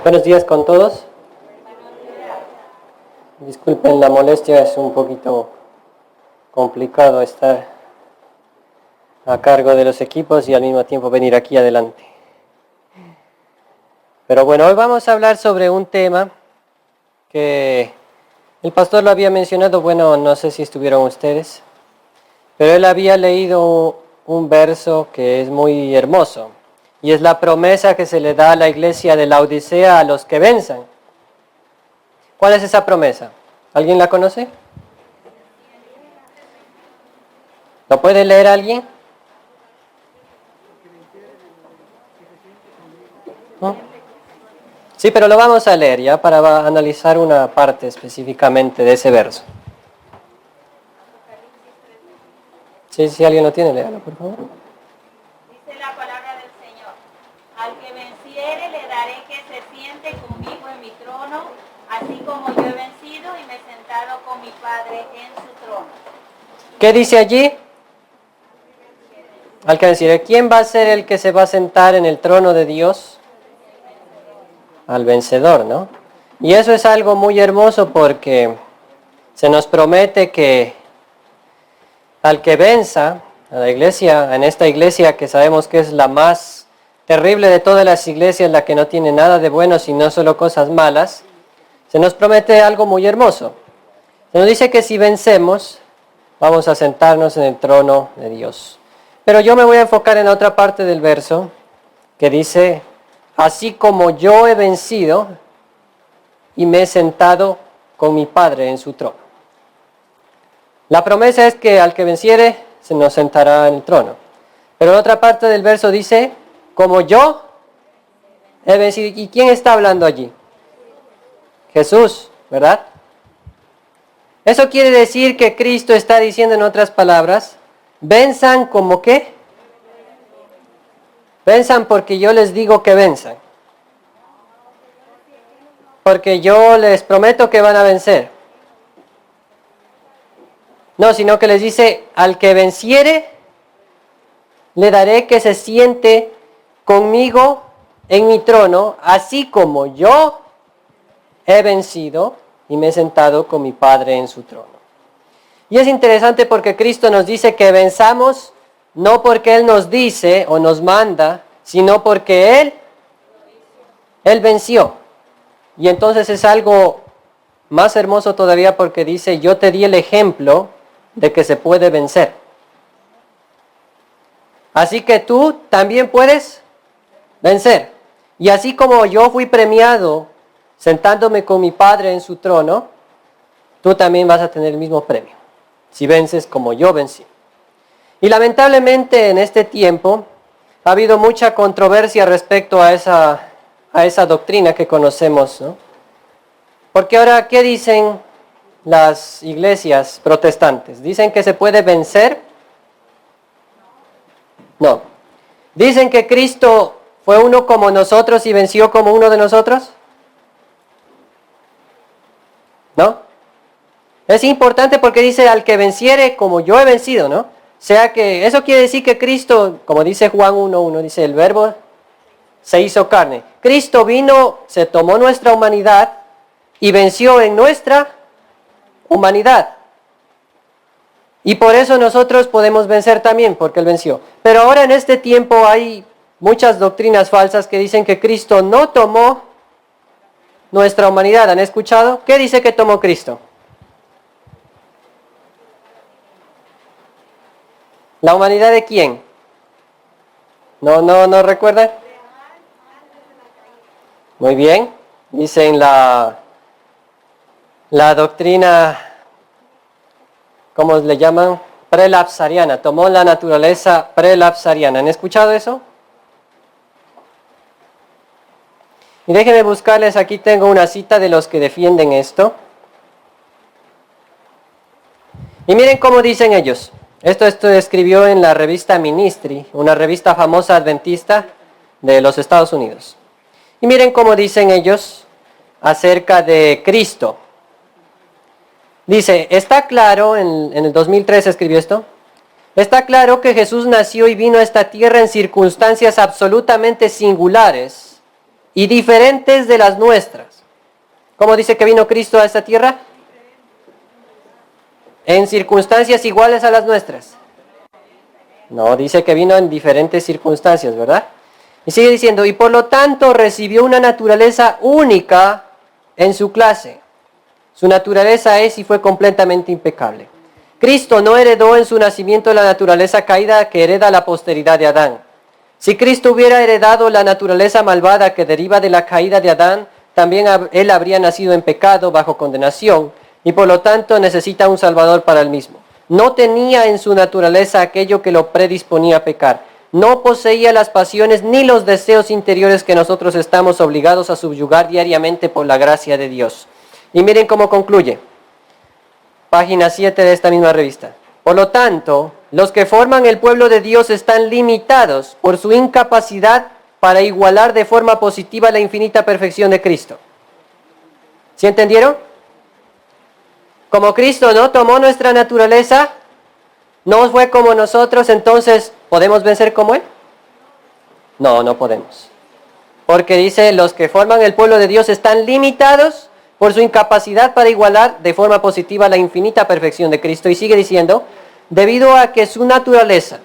Buenos días con todos. Disculpen la molestia, es un poquito complicado estar a cargo de los equipos y al mismo tiempo venir aquí adelante. Pero bueno, hoy vamos a hablar sobre un tema que el pastor lo había mencionado, bueno, no sé si estuvieron ustedes, pero él había leído un verso que es muy hermoso y es la promesa que se le da a la iglesia de Laodicea a los que venzan. ¿Cuál es esa promesa? ¿Alguien la conoce? ¿Lo puede leer alguien? ¿No? Sí, pero lo vamos a leer ya para analizar una parte específicamente de ese verso. Sí, si alguien lo tiene, léalo, por favor. Dice la palabra del Señor: al que venciere le daré que se siente conmigo en mi trono, así como yo he vencido y me he sentado con mi Padre en su trono. ¿Qué dice allí? Al que venciere. ¿Quién va a ser el que se va a sentar en el trono de Dios? Al vencedor, ¿no? Y eso es algo muy hermoso porque se nos promete que al que venza, a la iglesia, en esta iglesia que sabemos que es la más terrible de todas las iglesias, la que no tiene nada de bueno, sino solo cosas malas, se nos promete algo muy hermoso. Se nos dice que si vencemos, vamos a sentarnos en el trono de Dios. Pero yo me voy a enfocar en otra parte del verso que dice: así como yo he vencido y me he sentado con mi Padre en su trono. La promesa es que al que venciere se nos sentará en el trono. Pero en otra parte del verso dice: como yo he vencido. ¿Y quién está hablando allí? Jesús, ¿verdad? Eso quiere decir que Cristo está diciendo, en otras palabras, venzan como qué. Venzan porque yo les digo que venzan. Porque yo les prometo que van a vencer. No, sino que les dice: al que venciere, le daré que se siente conmigo en mi trono, así como yo he vencido y me he sentado con mi Padre en su trono. Y es interesante porque Cristo nos dice que venzamos no porque Él nos dice o nos manda, sino porque Él venció. Y entonces es algo más hermoso todavía porque dice: yo te di el ejemplo de que se puede vencer. Así que tú también puedes vencer. Y así como yo fui premiado sentándome con mi Padre en su trono, tú también vas a tener el mismo premio, si vences como yo vencí. Y lamentablemente en este tiempo ha habido mucha controversia respecto a esa doctrina que conocemos, ¿no? Porque ahora, ¿qué dicen las iglesias protestantes? ¿Dicen que se puede vencer? No. ¿Dicen que Cristo fue uno como nosotros y venció como uno de nosotros? ¿No? Es importante porque dice: al que venciere como yo he vencido, ¿no? O sea que eso quiere decir que Cristo, como dice Juan 1:1, dice: el verbo se hizo carne. Cristo vino, se tomó nuestra humanidad y venció en nuestra humanidad. Y por eso nosotros podemos vencer también, porque Él venció. Pero ahora en este tiempo hay muchas doctrinas falsas que dicen que Cristo no tomó nuestra humanidad. ¿Han escuchado? ¿Qué dice que tomó Cristo? ¿La humanidad de quién? ¿No recuerdan? Muy bien. Dicen la doctrina, ¿cómo le llaman? Prelapsariana. Tomó la naturaleza prelapsariana. ¿Han escuchado eso? Y déjenme buscarles, aquí tengo una cita de los que defienden esto. Y miren cómo dicen ellos. Esto escribió en la revista Ministry, una revista famosa adventista de los Estados Unidos. Y miren cómo dicen ellos acerca de Cristo. Dice: está claro, en el 2003 escribió esto, está claro que Jesús nació y vino a esta tierra en circunstancias absolutamente singulares y diferentes de las nuestras. ¿Cómo dice que vino Cristo a esta tierra? ¿En circunstancias iguales a las nuestras? No, dice que vino en diferentes circunstancias, ¿verdad? Y sigue diciendo, y por lo tanto recibió una naturaleza única en su clase. Su naturaleza es y fue completamente impecable. Cristo no heredó en su nacimiento la naturaleza caída que hereda la posteridad de Adán. Si Cristo hubiera heredado la naturaleza malvada que deriva de la caída de Adán, también él habría nacido en pecado bajo condenación y por lo tanto necesita un Salvador para él mismo. No tenía en su naturaleza aquello que lo predisponía a pecar. No poseía las pasiones ni los deseos interiores que nosotros estamos obligados a subyugar diariamente por la gracia de Dios. Y miren cómo concluye. Página 7 de esta misma revista. Por lo tanto, los que forman el pueblo de Dios están limitados por su incapacidad para igualar de forma positiva la infinita perfección de Cristo. ¿Sí entendieron? Como Cristo no tomó nuestra naturaleza, no fue como nosotros, entonces, ¿podemos vencer como Él? No, no podemos. Porque dice, los que forman el pueblo de Dios están limitados por su incapacidad para igualar de forma positiva la infinita perfección de Cristo. Y sigue diciendo, debido a que su naturaleza,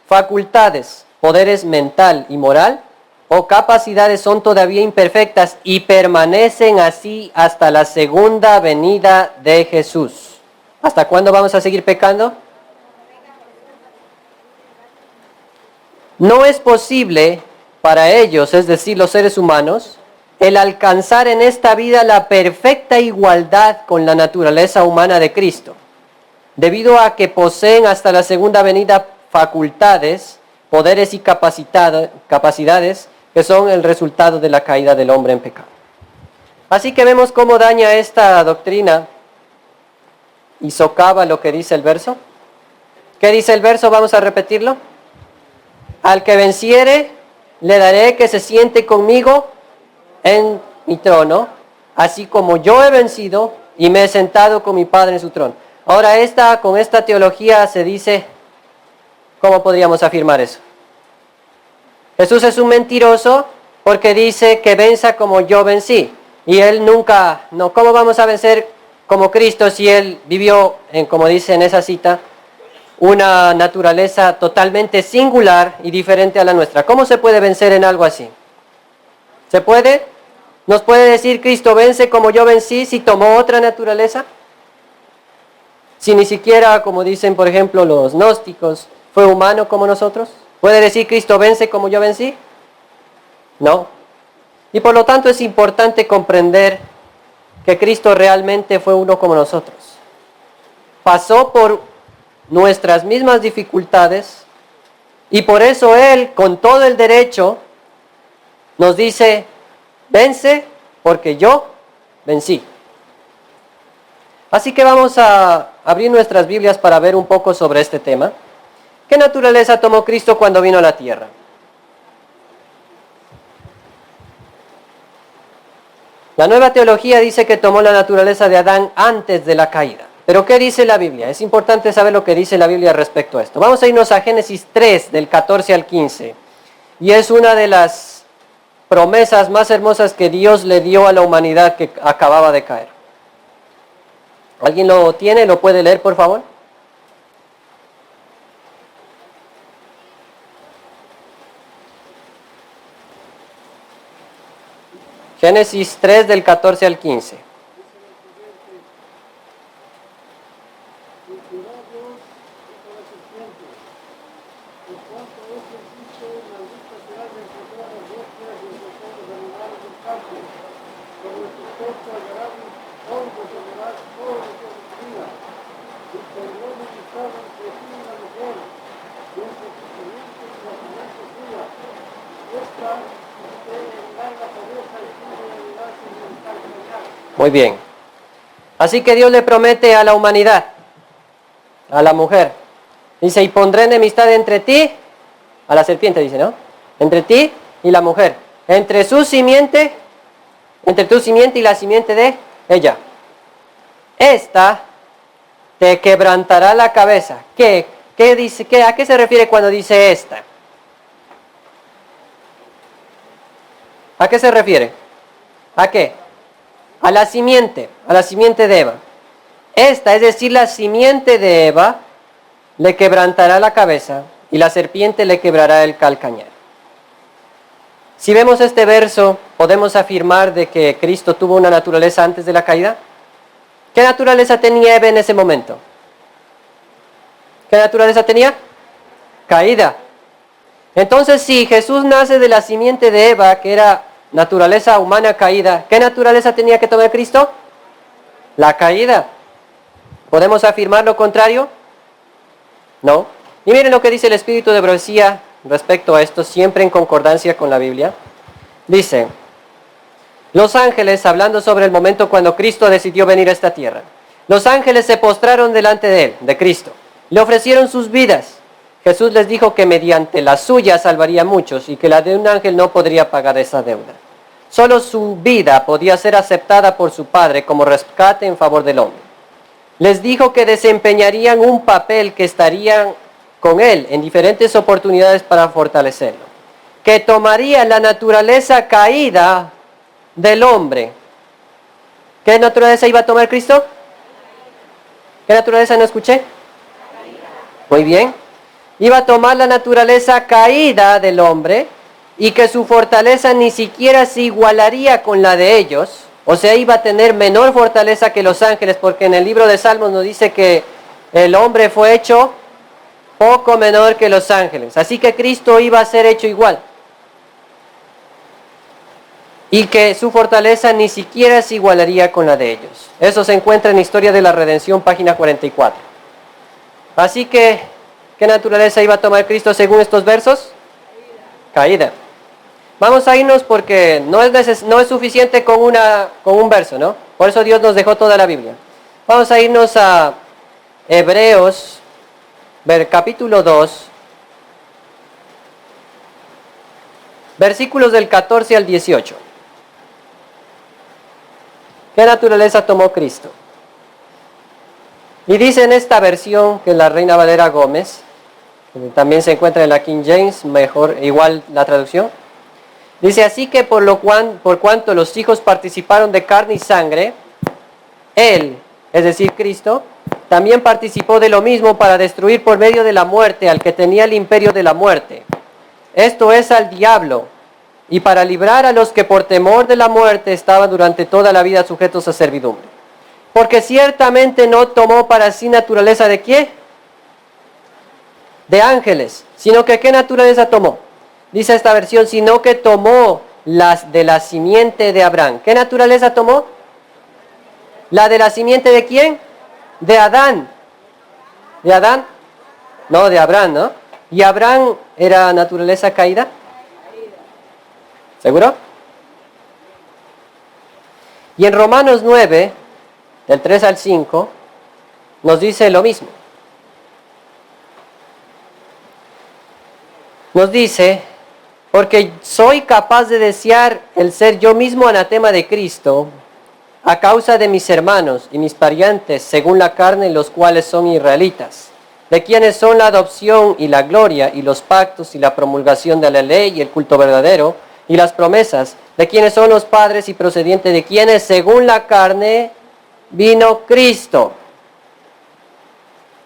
facultades, poderes mental y moral, o capacidades son todavía imperfectas y permanecen así hasta la segunda venida de Jesús. ¿Hasta cuándo vamos a seguir pecando? No es posible para ellos, es decir, los seres humanos, el alcanzar en esta vida la perfecta igualdad con la naturaleza humana de Cristo, debido a que poseen hasta la segunda venida facultades, poderes y capacidades que son el resultado de la caída del hombre en pecado. Así que vemos cómo daña esta doctrina y socava lo que dice el verso. ¿Qué dice el verso? Vamos a repetirlo. Al que venciere, le daré que se siente conmigo en mi trono, así como yo he vencido y me he sentado con mi Padre en su trono. Ahora con esta teología se dice, ¿cómo podríamos afirmar eso? Jesús es un mentiroso porque dice que venza como yo vencí. Y él nunca, no, ¿cómo vamos a vencer como Cristo si él vivió, como dice en esa cita, una naturaleza totalmente singular y diferente a la nuestra? ¿Cómo se puede vencer en algo así? ¿Se puede? ¿Nos puede decir Cristo vence como yo vencí si tomó otra naturaleza? Si ni siquiera, como dicen por ejemplo los gnósticos, fue humano como nosotros. ¿Puede decir Cristo vence como yo vencí? No. Y por lo tanto es importante comprender que Cristo realmente fue uno como nosotros. Pasó por nuestras mismas dificultades y por eso Él, con todo el derecho, nos dice, vence porque yo vencí. Así que vamos a abrir nuestras Biblias para ver un poco sobre este tema. ¿Qué naturaleza tomó Cristo cuando vino a la tierra? La nueva teología dice que tomó la naturaleza de Adán antes de la caída. Pero ¿qué dice la Biblia? Es importante saber lo que dice la Biblia respecto a esto. Vamos a irnos a Génesis 3, del 14 al 15. Y es una de las promesas más hermosas que Dios le dio a la humanidad que acababa de caer. ¿Alguien lo tiene? ¿Lo puede leer, por favor? Génesis 3 del 14 al 15. Muy bien. Así que Dios le promete a la humanidad, a la mujer. Dice, y pondré enemistad entre ti, a la serpiente dice, ¿no? Entre ti y la mujer. Entre tu simiente y la simiente de ella. Esta te quebrantará la cabeza. ¿Qué dice? ¿A qué se refiere cuando dice esta? ¿A qué se refiere? ¿A qué? A la simiente de Eva. Esta, es decir, la simiente de Eva, le quebrantará la cabeza y la serpiente le quebrará el calcañar. Si vemos este verso, podemos afirmar de que Cristo tuvo una naturaleza antes de la caída. ¿Qué naturaleza tenía Eva en ese momento? ¿Qué naturaleza tenía? Caída. Entonces, si Jesús nace de la simiente de Eva, que era naturaleza humana caída, ¿qué naturaleza tenía que tomar Cristo? La caída. ¿Podemos afirmar lo contrario? No. Y miren lo que dice el Espíritu de profecía respecto a esto, siempre en concordancia con la Biblia. Dice, los ángeles, hablando sobre el momento cuando Cristo decidió venir a esta tierra, los ángeles se postraron delante de él, de Cristo, le ofrecieron sus vidas. Jesús les dijo que mediante la suya salvaría a muchos y que la de un ángel no podría pagar esa deuda. Solo su vida podía ser aceptada por su Padre como rescate en favor del hombre. Les dijo que desempeñarían un papel, que estarían con él en diferentes oportunidades para fortalecerlo, que tomaría la naturaleza caída del hombre. ¿Qué naturaleza iba a tomar Cristo? ¿Qué naturaleza no escuché? Muy bien. Iba a tomar la naturaleza caída del hombre y que su fortaleza ni siquiera se igualaría con la de ellos. O sea, iba a tener menor fortaleza que los ángeles, porque en el libro de Salmos nos dice que el hombre fue hecho poco menor que los ángeles. Así que Cristo iba a ser hecho igual. Y que su fortaleza ni siquiera se igualaría con la de ellos. Eso se encuentra en Historia de la Redención, página 44. Así que, ¿qué naturaleza iba a tomar Cristo según estos versos? Caída. Vamos a irnos porque no es suficiente con un verso, ¿no? Por eso Dios nos dejó toda la Biblia. Vamos a irnos a Hebreos, capítulo 2, versículos del 14 al 18. ¿Qué naturaleza tomó Cristo? Y dice en esta versión, que es la Reina Valera Gómez, que también se encuentra en la King James, mejor, igual la traducción. Dice, así que por cuanto los hijos participaron de carne y sangre, Él, es decir, Cristo, también participó de lo mismo para destruir por medio de la muerte al que tenía el imperio de la muerte. Esto es, al diablo, y para librar a los que por temor de la muerte estaban durante toda la vida sujetos a servidumbre. Porque ciertamente no tomó para sí naturaleza de ¿qué? De ángeles, sino que ¿qué naturaleza tomó? Dice esta versión, sino que tomó las de la simiente de Abraham. ¿Qué naturaleza tomó? ¿La de la simiente de quién? De Adán. ¿De Adán? No, de Abraham, ¿no? ¿Y Abraham era naturaleza caída? ¿Seguro? Y en Romanos 9, del 3 al 5, nos dice lo mismo. Nos dice, porque soy capaz de desear el ser yo mismo anatema de Cristo, a causa de mis hermanos y mis parientes según la carne, los cuales son israelitas, de quienes son la adopción y la gloria y los pactos y la promulgación de la ley y el culto verdadero y las promesas, de quienes son los padres y procedientes de quienes según la carne vino Cristo.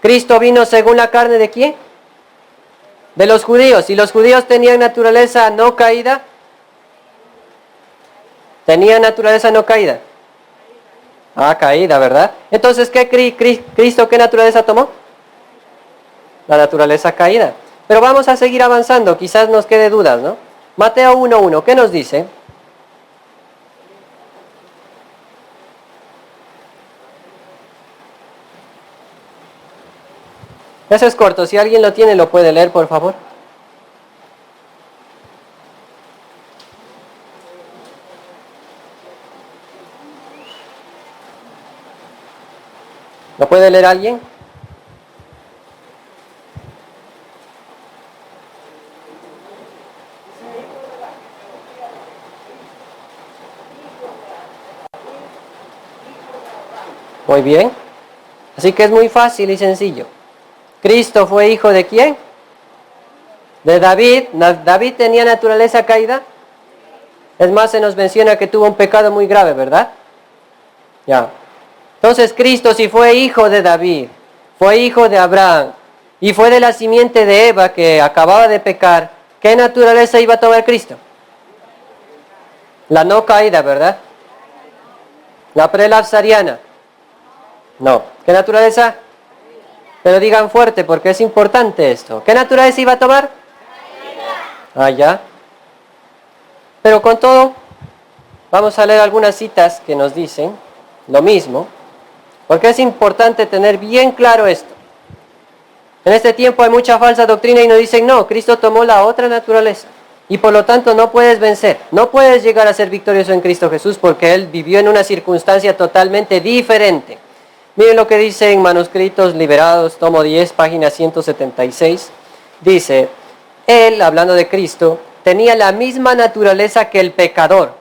¿Cristo vino según la carne de quién? De los judíos. ¿Y los judíos tenían naturaleza no caída? ¿Tenían naturaleza no caída? Ah, caída, ¿verdad? Entonces, ¿Cristo qué naturaleza tomó? La naturaleza caída. Pero vamos a seguir avanzando, quizás nos quede dudas, ¿no? Mateo 1:1, ¿qué nos dice? Eso es corto, si alguien lo tiene, lo puede leer, por favor. ¿Lo puede leer alguien? Muy bien. Así que es muy fácil y sencillo. ¿Cristo fue hijo de quién? De David. ¿David tenía naturaleza caída? Es más, se nos menciona que tuvo un pecado muy grave, ¿verdad? Ya. Entonces Cristo, si fue hijo de David, fue hijo de Abraham y fue de la simiente de Eva que acababa de pecar, ¿qué naturaleza iba a tomar Cristo? La no caída, ¿verdad? La prelapsariana. No. ¿Qué naturaleza? Pero digan fuerte porque es importante esto. ¿Qué naturaleza iba a tomar? Ah, ya. Pero con todo, vamos a leer algunas citas que nos dicen lo mismo, porque es importante tener bien claro esto. En este tiempo hay mucha falsa doctrina y nos dicen, no, Cristo tomó la otra naturaleza y por lo tanto no puedes vencer, no puedes llegar a ser victorioso en Cristo Jesús porque Él vivió en una circunstancia totalmente diferente. Miren lo que dice en Manuscritos Liberados, tomo 10, página 176. Dice, Él, hablando de Cristo, tenía la misma naturaleza que el pecador.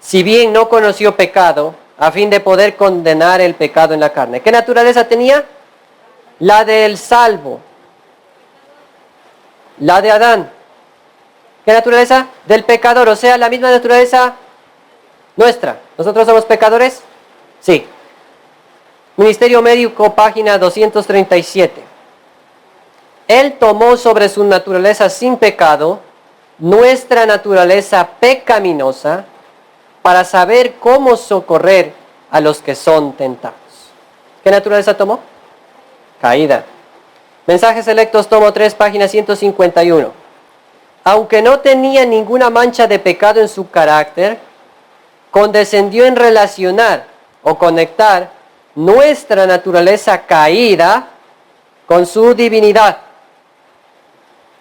Si bien no conoció pecado, a fin de poder condenar el pecado en la carne. ¿Qué naturaleza tenía? La del salvo. La de Adán. ¿Qué naturaleza? Del pecador, o sea, la misma naturaleza nuestra. ¿Nosotros somos pecadores? Sí. Ministerio Médico, página 237. Él tomó sobre su naturaleza sin pecado nuestra naturaleza pecaminosa para saber cómo socorrer a los que son tentados. ¿Qué naturaleza tomó? Caída. Mensajes Selectos, tomo 3, página 151. Aunque no tenía ninguna mancha de pecado en su carácter, condescendió en relacionar o conectar nuestra naturaleza caída con su divinidad.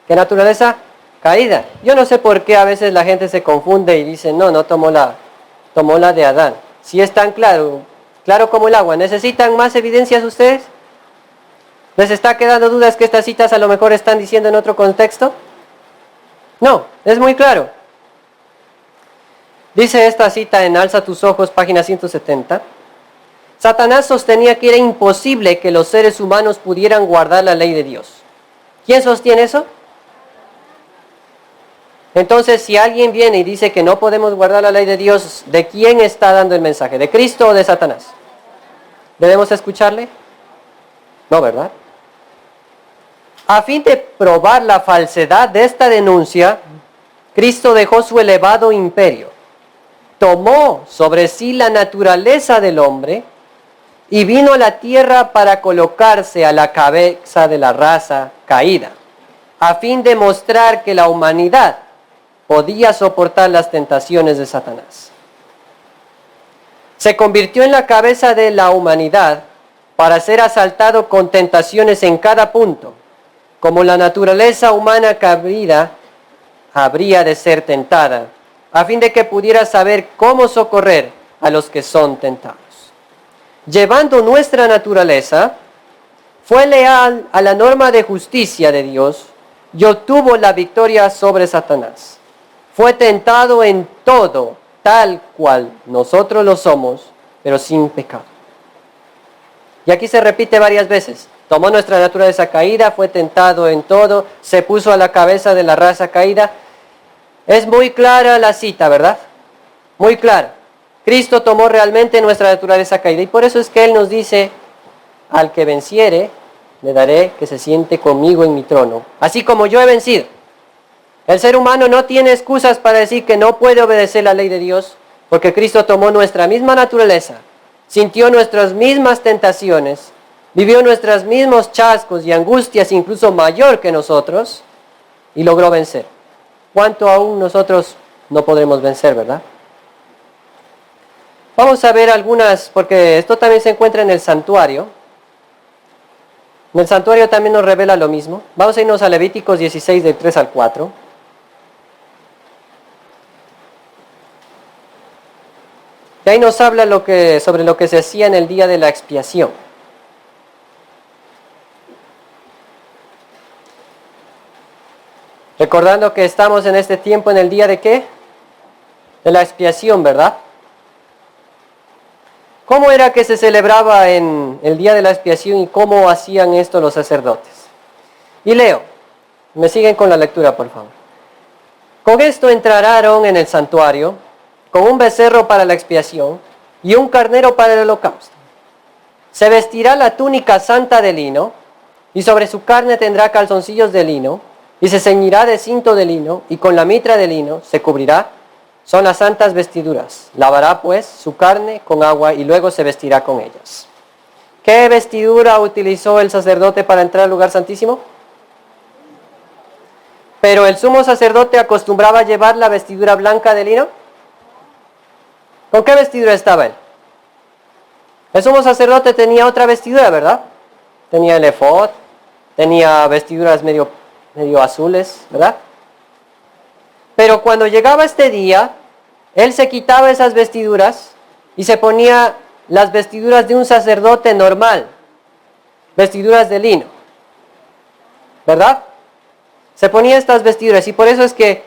¿Qué naturaleza? Caída. Yo no sé por qué a veces la gente se confunde y dice, no tomó la de Adán. Si es tan claro como el agua, ¿necesitan más evidencias ustedes? ¿Les está quedando dudas que estas citas a lo mejor están diciendo en otro contexto? No, es muy claro. Dice esta cita en Alza tus ojos, página 170. Satanás sostenía que era imposible que los seres humanos pudieran guardar la ley de Dios. ¿Quién sostiene eso? Entonces, si alguien viene y dice que no podemos guardar la ley de Dios, ¿de quién está dando el mensaje? ¿De Cristo o de Satanás? ¿Debemos escucharle? No, ¿verdad? A fin de probar la falsedad de esta denuncia, Cristo dejó su elevado imperio, tomó sobre sí la naturaleza del hombre y vino a la tierra para colocarse a la cabeza de la raza caída, a fin de mostrar que la humanidad podía soportar las tentaciones de Satanás. Se convirtió en la cabeza de la humanidad para ser asaltado con tentaciones en cada punto, como la naturaleza humana caída habría de ser tentada, a fin de que pudiera saber cómo socorrer a los que son tentados. Llevando nuestra naturaleza, fue leal a la norma de justicia de Dios y obtuvo la victoria sobre Satanás. Fue tentado en todo, tal cual nosotros lo somos, pero sin pecado. Y aquí se repite varias veces. Tomó nuestra naturaleza caída, fue tentado en todo, se puso a la cabeza de la raza caída. Es muy clara la cita, ¿verdad? Muy clara. Cristo tomó realmente nuestra naturaleza caída y por eso es que Él nos dice, al que venciere, le daré que se siente conmigo en mi trono, así como yo he vencido. El ser humano no tiene excusas para decir que no puede obedecer la ley de Dios, porque Cristo tomó nuestra misma naturaleza, sintió nuestras mismas tentaciones, vivió nuestros mismos chascos y angustias incluso mayor que nosotros, y logró vencer. ¿Cuánto aún nosotros no podremos vencer, verdad? Vamos a ver algunas, porque esto también se encuentra en el santuario. En el santuario también nos revela lo mismo. Vamos a irnos a Levíticos 16, del 3 al 4. Y ahí nos habla sobre lo que se hacía en el día de la expiación. Recordando que estamos en este tiempo en el día de ¿qué? De la expiación, ¿verdad? ¿Cómo era que se celebraba en el día de la expiación y cómo hacían esto los sacerdotes? Y leo. Me siguen con la lectura, por favor. Con esto entrará Aarón en el santuario, con un becerro para la expiación y un carnero para el holocausto. Se vestirá la túnica santa de lino, y sobre su carne tendrá calzoncillos de lino, y se ceñirá de cinto de lino, y con la mitra de lino se cubrirá. Son las santas vestiduras. Lavará pues su carne con agua y luego se vestirá con ellas. ¿Qué vestidura utilizó el sacerdote para entrar al lugar santísimo? Pero el sumo sacerdote acostumbraba a llevar la vestidura blanca de lino. ¿Con qué vestidura estaba él? El sumo sacerdote tenía otra vestidura, ¿verdad? Tenía el efod, tenía vestiduras medio azules, ¿verdad? Pero cuando llegaba este día, él se quitaba esas vestiduras y se ponía las vestiduras de un sacerdote normal, vestiduras de lino, ¿verdad? Se ponía estas vestiduras y por eso es que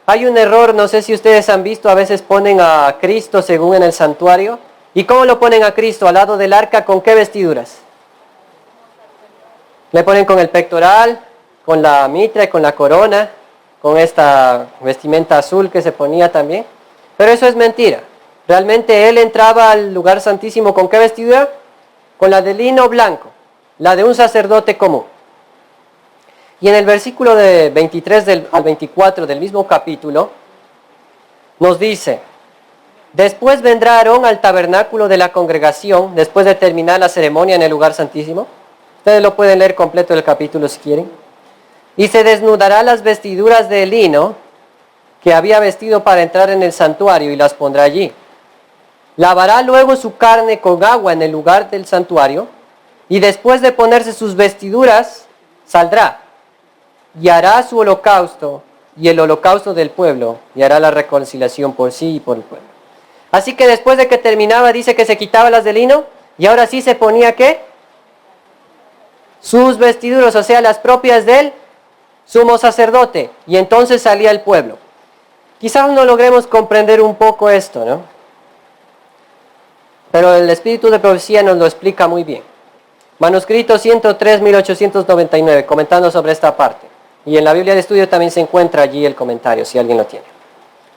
hay un error, no sé si ustedes han visto, a veces ponen a Cristo según en el santuario. ¿Y cómo lo ponen a Cristo al lado del arca? ¿Con qué vestiduras? Le ponen con el pectoral, con la mitra y con la corona, con esta vestimenta azul que se ponía también. Pero eso es mentira. Realmente él entraba al lugar santísimo ¿con qué vestidura? Con la de lino blanco, la de un sacerdote común. Y en el versículo de 23 al 24 del mismo capítulo, nos dice: después vendrá Aarón al tabernáculo de la congregación, después de terminar la ceremonia en el lugar santísimo. Ustedes lo pueden leer completo el capítulo si quieren. Y se desnudará las vestiduras de lino que había vestido para entrar en el santuario y las pondrá allí. Lavará luego su carne con agua en el lugar del santuario y después de ponerse sus vestiduras saldrá y hará su holocausto y el holocausto del pueblo y hará la reconciliación por sí y por el pueblo. Así que después de que terminaba dice que se quitaba las de lino y ahora sí se ponía ¿qué? Sus vestiduras, o sea, las propias del sumo sacerdote, y entonces salía el pueblo. Quizás no logremos comprender un poco esto, ¿no? Pero el Espíritu de Profecía nos lo explica muy bien. Manuscrito 103, 1899, comentando sobre esta parte. Y en la Biblia de Estudio también se encuentra allí el comentario, si alguien lo tiene.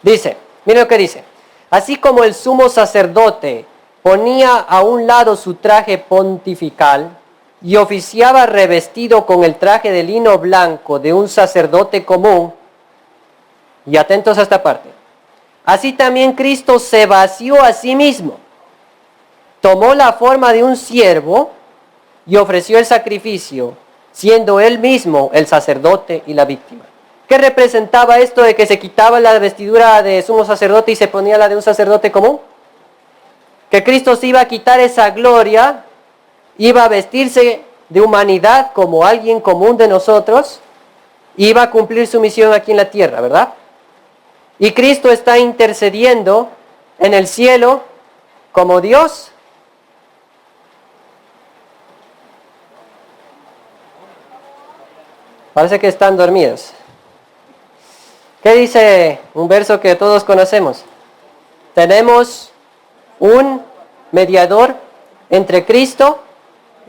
Dice, miren lo que dice. Así como el sumo sacerdote ponía a un lado su traje pontifical y oficiaba revestido con el traje de lino blanco de un sacerdote común, y atentos a esta parte, así también Cristo se vació a sí mismo, tomó la forma de un siervo y ofreció el sacrificio, siendo él mismo el sacerdote y la víctima. ¿Qué representaba esto de que se quitaba la vestidura de sumo sacerdote y se ponía la de un sacerdote común? Que Cristo se iba a quitar esa gloria, iba a vestirse de humanidad como alguien común de nosotros, iba a cumplir su misión aquí en la tierra, ¿verdad? Y Cristo está intercediendo en el cielo como Dios. Parece que están dormidos. ¿Qué dice un verso que todos conocemos? Tenemos un mediador entre Cristo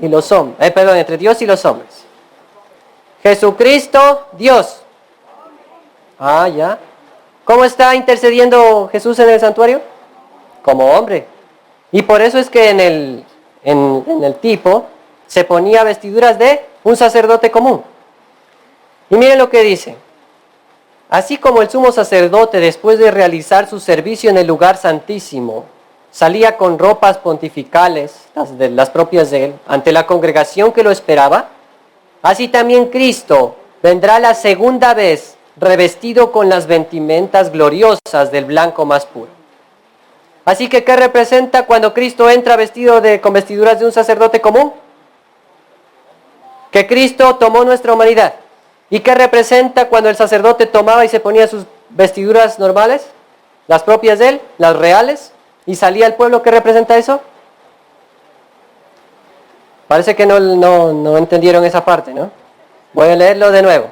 y los hombres. Entre Dios y los hombres. Jesucristo, Dios. Ya. ¿Cómo está intercediendo Jesús en el santuario? Como hombre. Y por eso es que en el tipo se ponía vestiduras de un sacerdote común. Y miren lo que dice. Así como el sumo sacerdote, después de realizar su servicio en el lugar santísimo, salía con ropas pontificales, las propias de él, ante la congregación que lo esperaba, así también Cristo vendrá la segunda vez revestido con las vestimentas gloriosas del blanco más puro. Así que, ¿qué representa cuando Cristo entra vestido con vestiduras de un sacerdote común? Que Cristo tomó nuestra humanidad. ¿Y qué representa cuando el sacerdote tomaba y se ponía sus vestiduras normales? Las propias de él, las reales, y salía al pueblo. ¿Qué representa eso? Parece que no entendieron esa parte, ¿no? Voy a leerlo de nuevo.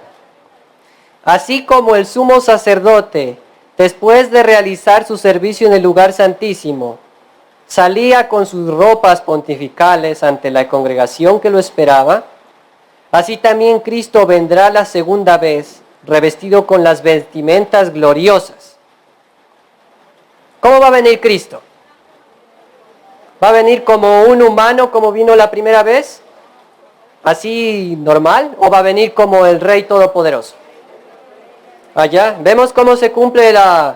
Así como el sumo sacerdote, después de realizar su servicio en el lugar santísimo, salía con sus ropas pontificales ante la congregación que lo esperaba, así también Cristo vendrá la segunda vez, revestido con las vestimentas gloriosas. ¿Cómo va a venir Cristo? ¿Va a venir como un humano como vino la primera vez? ¿Así normal? ¿O va a venir como el Rey Todopoderoso? Allá, ¿vemos cómo se cumple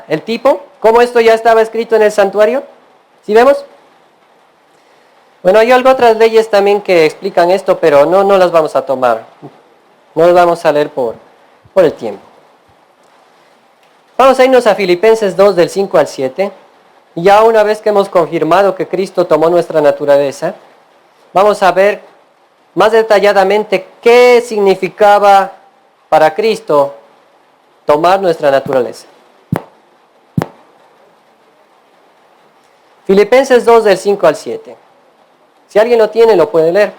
el tipo? ¿Cómo esto ya estaba escrito en el santuario? ¿Sí vemos? Bueno, hay otras leyes también que explican esto, pero no las vamos a tomar. No las vamos a leer por el tiempo. Vamos a irnos a Filipenses 2 del 5 al 7. Ya una vez que hemos confirmado que Cristo tomó nuestra naturaleza, vamos a ver más detalladamente qué significaba para Cristo tomar nuestra naturaleza. Filipenses 2 del 5 al 7. Si alguien lo tiene, lo puede leer.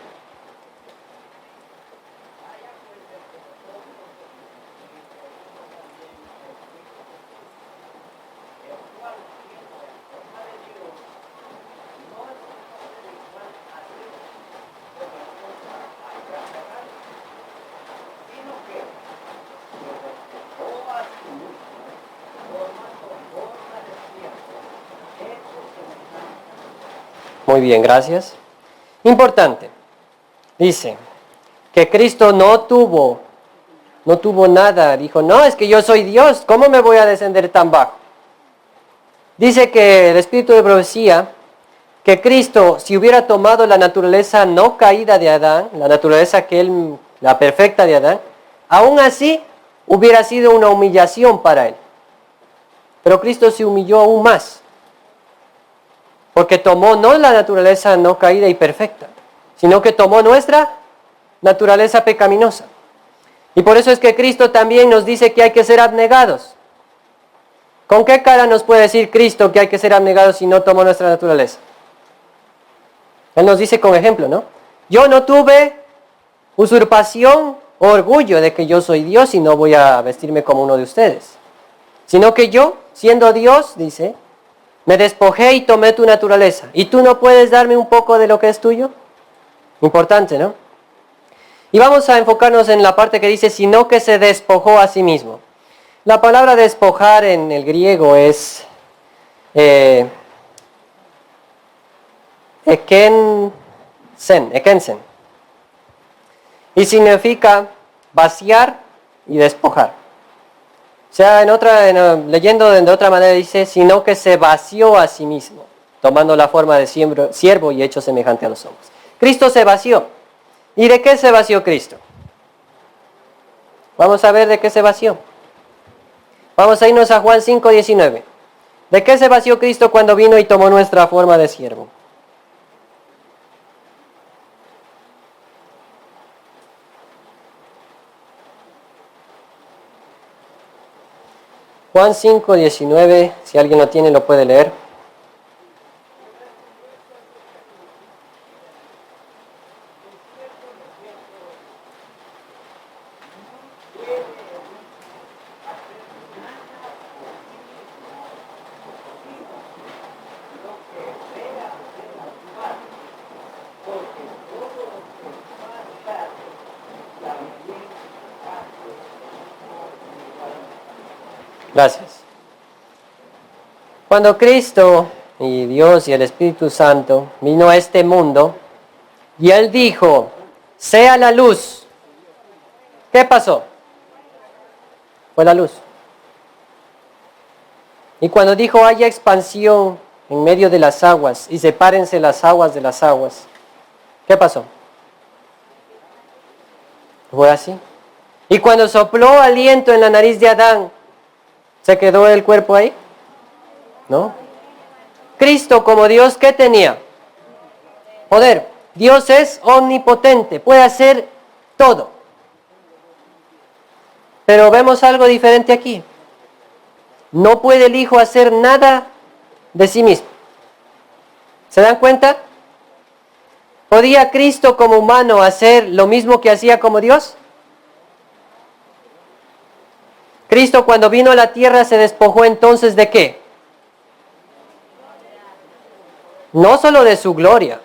Muy bien, gracias. Importante. Dice que Cristo no tuvo nada. Dijo, no, es que yo soy Dios, ¿cómo me voy a descender tan bajo? Dice que el Espíritu de profecía, que Cristo, si hubiera tomado la naturaleza no caída de Adán, la naturaleza la perfecta de Adán, aún así hubiera sido una humillación para él. Pero Cristo se humilló aún más. Porque tomó no la naturaleza no caída y perfecta, sino que tomó nuestra naturaleza pecaminosa. Y por eso es que Cristo también nos dice que hay que ser abnegados. ¿Con qué cara nos puede decir Cristo que hay que ser abnegados si no tomó nuestra naturaleza? Él nos dice con ejemplo, ¿no? Yo no tuve usurpación o orgullo de que yo soy Dios y no voy a vestirme como uno de ustedes. Sino que yo, siendo Dios, dice, me despojé y tomé tu naturaleza. ¿Y tú no puedes darme un poco de lo que es tuyo? Importante, ¿no? Y vamos a enfocarnos en la parte que dice, sino que se despojó a sí mismo. La palabra despojar en el griego es ekensen. Y significa vaciar y despojar. O sea, leyendo de otra manera dice, sino que se vació a sí mismo, tomando la forma de siervo y hecho semejante a los hombres. Cristo se vació. ¿Y de qué se vació Cristo? Vamos a ver de qué se vació. Vamos a irnos a Juan 5:19. ¿De qué se vació Cristo cuando vino y tomó nuestra forma de siervo? Juan 5:19, si alguien lo tiene lo puede leer. Gracias. Cuando Cristo y Dios y el Espíritu Santo vino a este mundo y Él dijo, sea la luz. ¿Qué pasó? Fue la luz. Y cuando dijo, haya expansión en medio de las aguas y sepárense las aguas de las aguas, ¿qué pasó? Fue así. Y cuando sopló aliento en la nariz de Adán, ¿se quedó el cuerpo ahí? ¿No? Cristo como Dios, ¿qué tenía? Poder. Dios es omnipotente, puede hacer todo. Pero vemos algo diferente aquí. No puede el Hijo hacer nada de sí mismo. ¿Se dan cuenta? ¿Podía Cristo como humano hacer lo mismo que hacía como Dios? Cristo cuando vino a la tierra se despojó entonces ¿de qué? No solo de su gloria,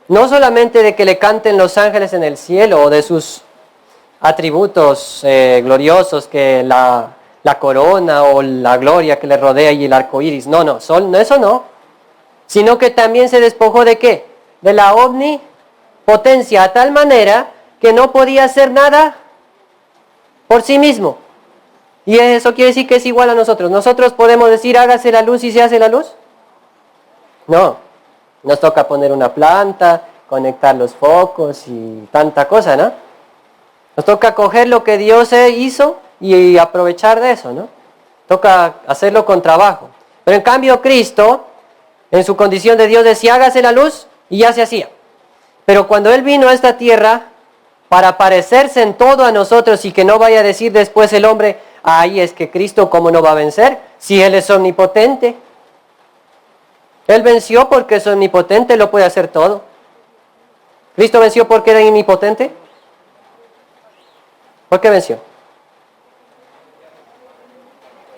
no solamente de que le canten los ángeles en el cielo o de sus atributos gloriosos que la corona o la gloria que le rodea y el arco iris. No, eso no. Sino que también se despojó de ¿qué? De la omnipotencia, a tal manera que no podía hacer nada por sí mismo. Y eso quiere decir que es igual a nosotros. ¿Nosotros podemos decir hágase la luz y se hace la luz? No. Nos toca poner una planta, conectar los focos y tanta cosa, ¿no? Nos toca coger lo que Dios hizo y aprovechar de eso, ¿no? Toca hacerlo con trabajo. Pero en cambio Cristo, en su condición de Dios, decía hágase la luz y ya se hacía. Pero cuando Él vino a esta tierra para parecerse en todo a nosotros y que no vaya a decir después el hombre, ay, es que Cristo cómo no va a vencer si Él es omnipotente. Él venció porque es omnipotente, lo puede hacer todo. ¿Cristo venció porque era omnipotente? ¿Por qué venció?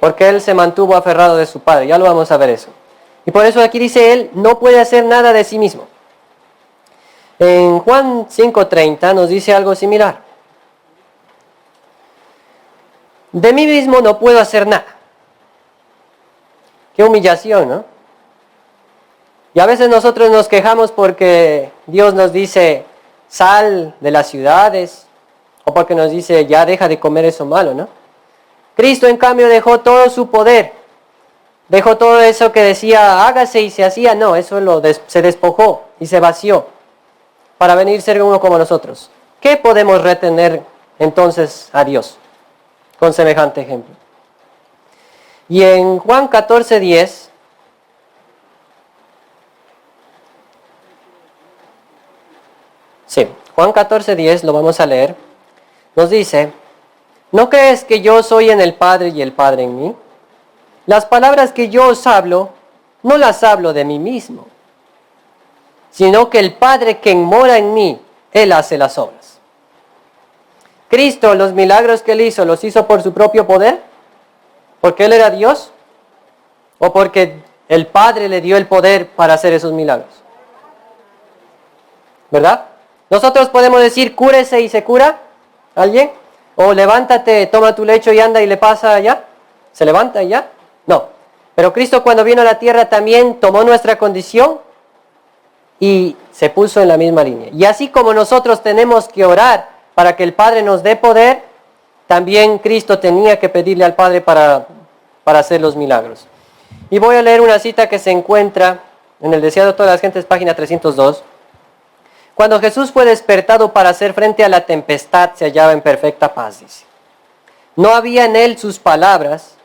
Porque Él se mantuvo aferrado de su Padre. Ya lo vamos a ver eso. Y por eso aquí dice Él, no puede hacer nada de sí mismo. En Juan 5:30 nos dice algo similar. De mí mismo no puedo hacer nada. Qué humillación, ¿no? Y a veces nosotros nos quejamos porque Dios nos dice, sal de las ciudades, o porque nos dice, ya deja de comer eso malo, ¿no? Cristo, en cambio, dejó todo su poder. Dejó todo eso que decía, hágase y se hacía. No, eso se despojó y se vació para venir a ser uno como nosotros. ¿Qué podemos retener entonces a Dios con semejante ejemplo? Y en Juan 14:10, sí, Juan 14:10 lo vamos a leer. Nos dice, ¿no crees que yo soy en el Padre y el Padre en mí? Las palabras que yo os hablo, no las hablo de mí mismo, sino que el Padre que mora en mí, Él hace las obras. Cristo, los milagros que Él hizo, ¿los hizo por su propio poder? ¿Porque Él era Dios? ¿O porque el Padre le dio el poder para hacer esos milagros? ¿Verdad? Nosotros podemos decir, cúrese y se cura alguien. O levántate, toma tu lecho y anda y le pasa allá. ¿Se levanta y ya? No. Pero Cristo cuando vino a la tierra también tomó nuestra condición y se puso en la misma línea. Y así como nosotros tenemos que orar para que el Padre nos dé poder, también Cristo tenía que pedirle al Padre para hacer los milagros. Y voy a leer una cita que se encuentra en el Deseado de todas las gentes, página 302. Cuando Jesús fue despertado para hacer frente a la tempestad, se hallaba en perfecta paz, dice. No había en él sus palabras,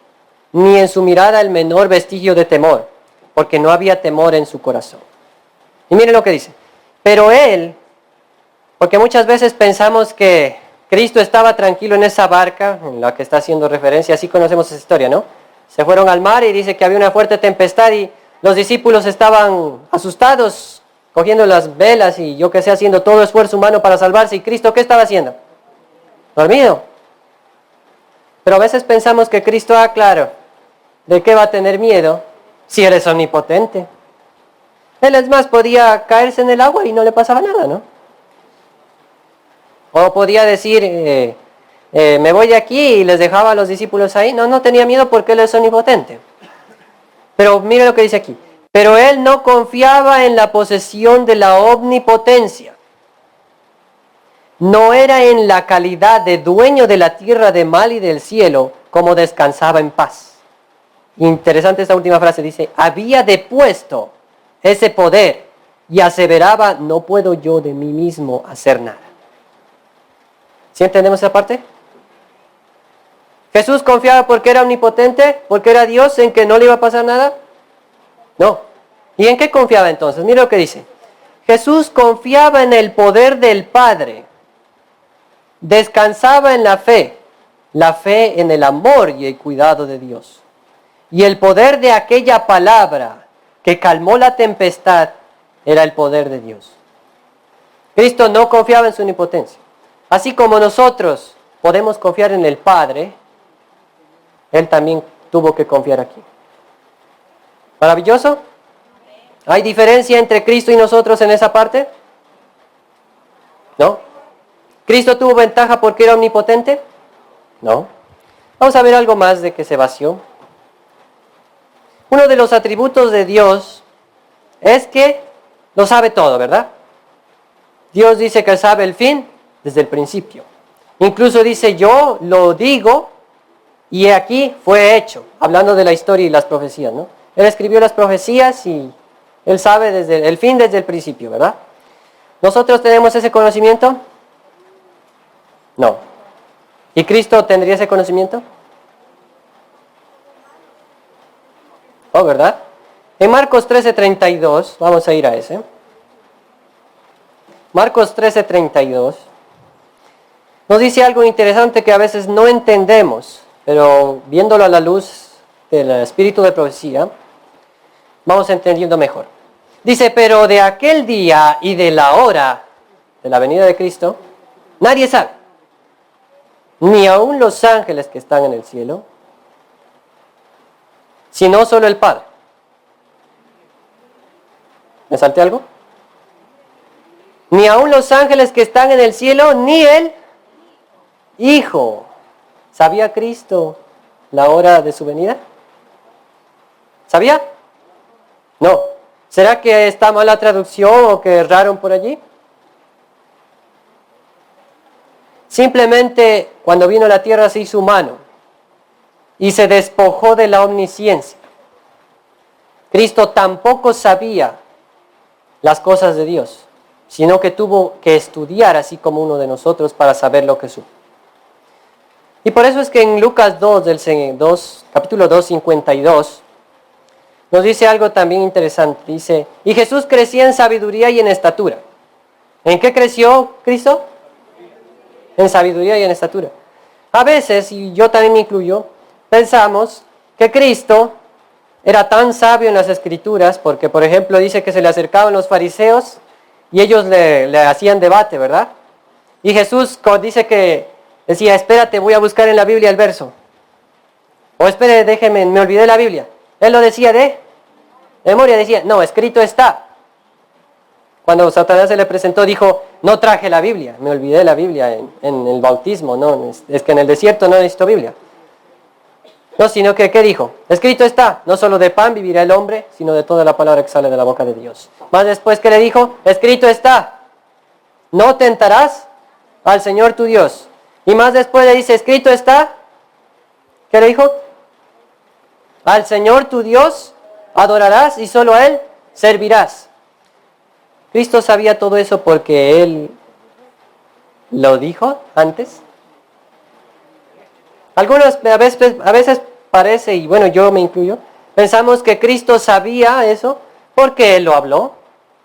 ni en su mirada el menor vestigio de temor, porque no había temor en su corazón. Y miren lo que dice. Pero él, porque muchas veces pensamos que Cristo estaba tranquilo en esa barca, en la que está haciendo referencia, así conocemos esa historia, ¿no? Se fueron al mar y dice que había una fuerte tempestad y los discípulos estaban asustados, cogiendo las velas y yo que sé, haciendo todo esfuerzo humano para salvarse. ¿Y Cristo qué estaba haciendo? Dormido. Pero a veces pensamos que Cristo, claro, ¿de qué va a tener miedo si Él es omnipotente? Él es más, podía caerse en el agua y no le pasaba nada, ¿no? O podía decir, me voy de aquí y les dejaba a los discípulos ahí. No tenía miedo porque Él es omnipotente. Pero mire lo que dice aquí. Pero Él no confiaba en la posesión de la omnipotencia. No era en la calidad de dueño de la tierra de mal y del cielo como descansaba en paz. Interesante esta última frase, dice, había depuesto ese poder y aseveraba, no puedo yo de mí mismo hacer nada. ¿Sí entendemos esa parte? ¿Jesús confiaba porque era omnipotente, porque era Dios, en que no le iba a pasar nada? No. ¿Y en qué confiaba entonces? Mira lo que dice. Jesús confiaba en el poder del Padre. Descansaba en la fe en el amor y el cuidado de Dios. Y el poder de aquella palabra que calmó la tempestad era el poder de Dios. Cristo no confiaba en su omnipotencia. Así como nosotros podemos confiar en el Padre, Él también tuvo que confiar aquí. ¿Maravilloso? ¿Hay diferencia entre Cristo y nosotros en esa parte? ¿No? ¿Cristo tuvo ventaja porque era omnipotente? No. Vamos a ver algo más de que se vació. Uno de los atributos de Dios es que lo sabe todo, ¿verdad? Dios dice que sabe el fin desde el principio. Incluso dice, yo lo digo y aquí fue hecho, hablando de la historia y las profecías, ¿no? Él escribió las profecías y Él sabe desde el fin desde el principio, ¿verdad? ¿Nosotros tenemos ese conocimiento? No. ¿Y Cristo tendría ese conocimiento? Oh, ¿verdad? En Marcos 13:32, vamos a ir a ese. Marcos 13:32 nos dice algo interesante que a veces no entendemos, pero viéndolo a la luz del espíritu de profecía, vamos entendiendo mejor. Dice, pero de aquel día y de la hora de la venida de Cristo, nadie sabe, ni aun los ángeles que están en el cielo, sino solo el Padre. ¿Me salté algo? Ni aun los ángeles que están en el cielo, ni el Hijo. ¿Sabía Cristo la hora de su venida? ¿Sabía? No. ¿Será que está mal la traducción o que erraron por allí? Simplemente cuando vino a la tierra se hizo humano y se despojó de la omnisciencia. Cristo tampoco sabía las cosas de Dios, sino que tuvo que estudiar así como uno de nosotros para saber lo que supo. Y por eso es que en Lucas 2, capítulo 2, 52, nos dice algo también interesante. Dice, y Jesús crecía en sabiduría y en estatura. ¿En qué creció Cristo? En sabiduría y en estatura. A veces, y yo también me incluyo, pensamos que Cristo era tan sabio en las Escrituras, porque por ejemplo dice que se le acercaban los fariseos y ellos le hacían debate, ¿verdad? Y Jesús dice que decía, espérate, voy a buscar en la Biblia el verso. O espere, déjeme, me olvidé la Biblia. Él lo decía de memoria, decía, no, escrito está. Cuando Satanás se le presentó, dijo, no traje la Biblia, me olvidé la Biblia en el bautismo, no, es que en el desierto no necesito Biblia. No, sino que, ¿qué dijo? Escrito está, no solo de pan vivirá el hombre, sino de toda la palabra que sale de la boca de Dios. Más después, ¿qué le dijo? Escrito está, no tentarás al Señor tu Dios. Y más después le dice, escrito está, ¿qué le dijo? Al Señor tu Dios adorarás y solo a Él servirás. Cristo sabía todo eso porque Él lo dijo antes. Algunas a veces parece, y bueno, yo me incluyo, pensamos que Cristo sabía eso porque Él lo habló.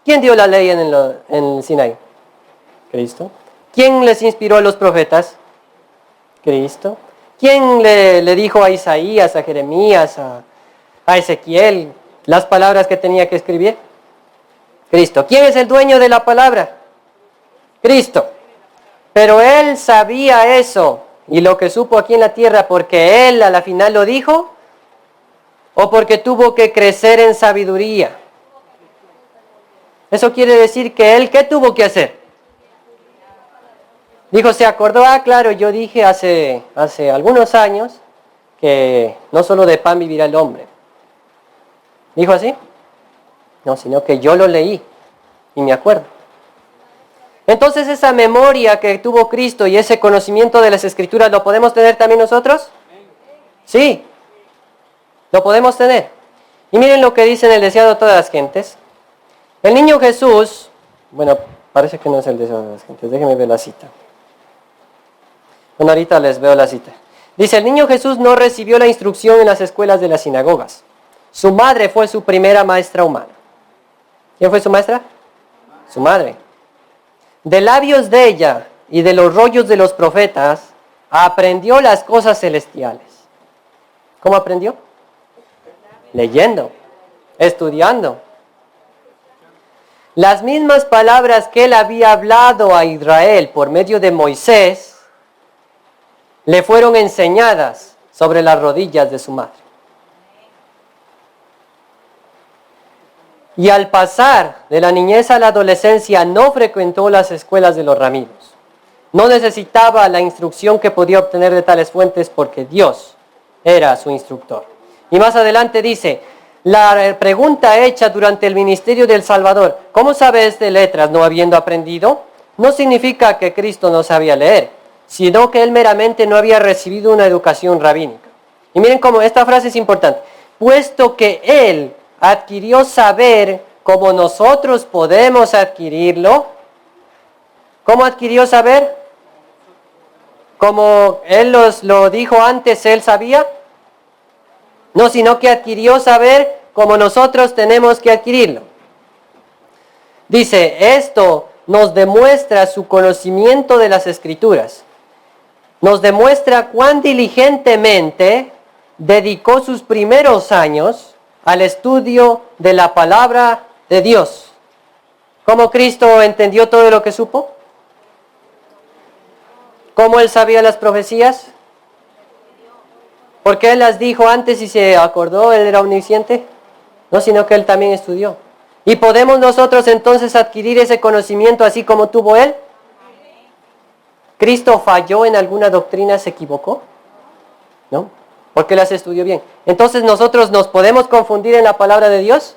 ¿Quién dio la ley en el Sinaí? Cristo. ¿Quién les inspiró a los profetas? Cristo. ¿Quién le dijo a Isaías, a Jeremías, a Ezequiel las palabras que tenía que escribir? Cristo. ¿Quién es el dueño de la palabra? Cristo. Pero Él sabía eso y lo que supo aquí en la tierra porque Él a la final lo dijo o porque tuvo que crecer en sabiduría. Eso quiere decir que Él, ¿qué tuvo que hacer? Dijo, se acordó, claro, yo dije hace algunos años que no solo de pan vivirá el hombre. ¿Dijo así? No, sino que yo lo leí y me acuerdo. Entonces esa memoria que tuvo Cristo y ese conocimiento de las Escrituras, ¿lo podemos tener también nosotros? Sí, lo podemos tener. Y miren lo que dice en el deseado de todas las gentes. El niño Jesús, bueno, parece que no es el deseado de las gentes, déjenme ver la cita. Bueno, ahorita les veo la cita. Dice, el niño Jesús no recibió la instrucción en las escuelas de las sinagogas. Su madre fue su primera maestra humana. ¿Quién fue su maestra? Su madre. De labios de ella y de los rollos de los profetas, aprendió las cosas celestiales. ¿Cómo aprendió? Leyendo, estudiando. Las mismas palabras que él había hablado a Israel por medio de Moisés, le fueron enseñadas sobre las rodillas de su madre. Y al pasar de la niñez a la adolescencia no frecuentó las escuelas de los ramidos. No necesitaba la instrucción que podía obtener de tales fuentes porque Dios era su instructor. Y más adelante dice, la pregunta hecha durante el ministerio del Salvador, ¿cómo sabes de letras no habiendo aprendido? No significa que Cristo no sabía leer, sino que Él meramente no había recibido una educación rabínica. Y miren cómo esta frase es importante. Puesto que Él adquirió saber como nosotros podemos adquirirlo. ¿Cómo adquirió saber? Como Él lo dijo antes, Él sabía. No, sino que adquirió saber como nosotros tenemos que adquirirlo. Dice, esto nos demuestra su conocimiento de las Escrituras. Nos demuestra cuán diligentemente dedicó sus primeros años al estudio de la palabra de Dios. ¿Cómo Cristo entendió todo lo que supo? ¿Cómo Él sabía las profecías? ¿Por qué Él las dijo antes y se acordó? ¿Él era omnisciente? No, sino que Él también estudió. ¿Y podemos nosotros entonces adquirir ese conocimiento así como tuvo Él? ¿Cristo falló en alguna doctrina, se equivocó? ¿No? Porque las estudió bien. Entonces nosotros nos podemos confundir en la palabra de Dios.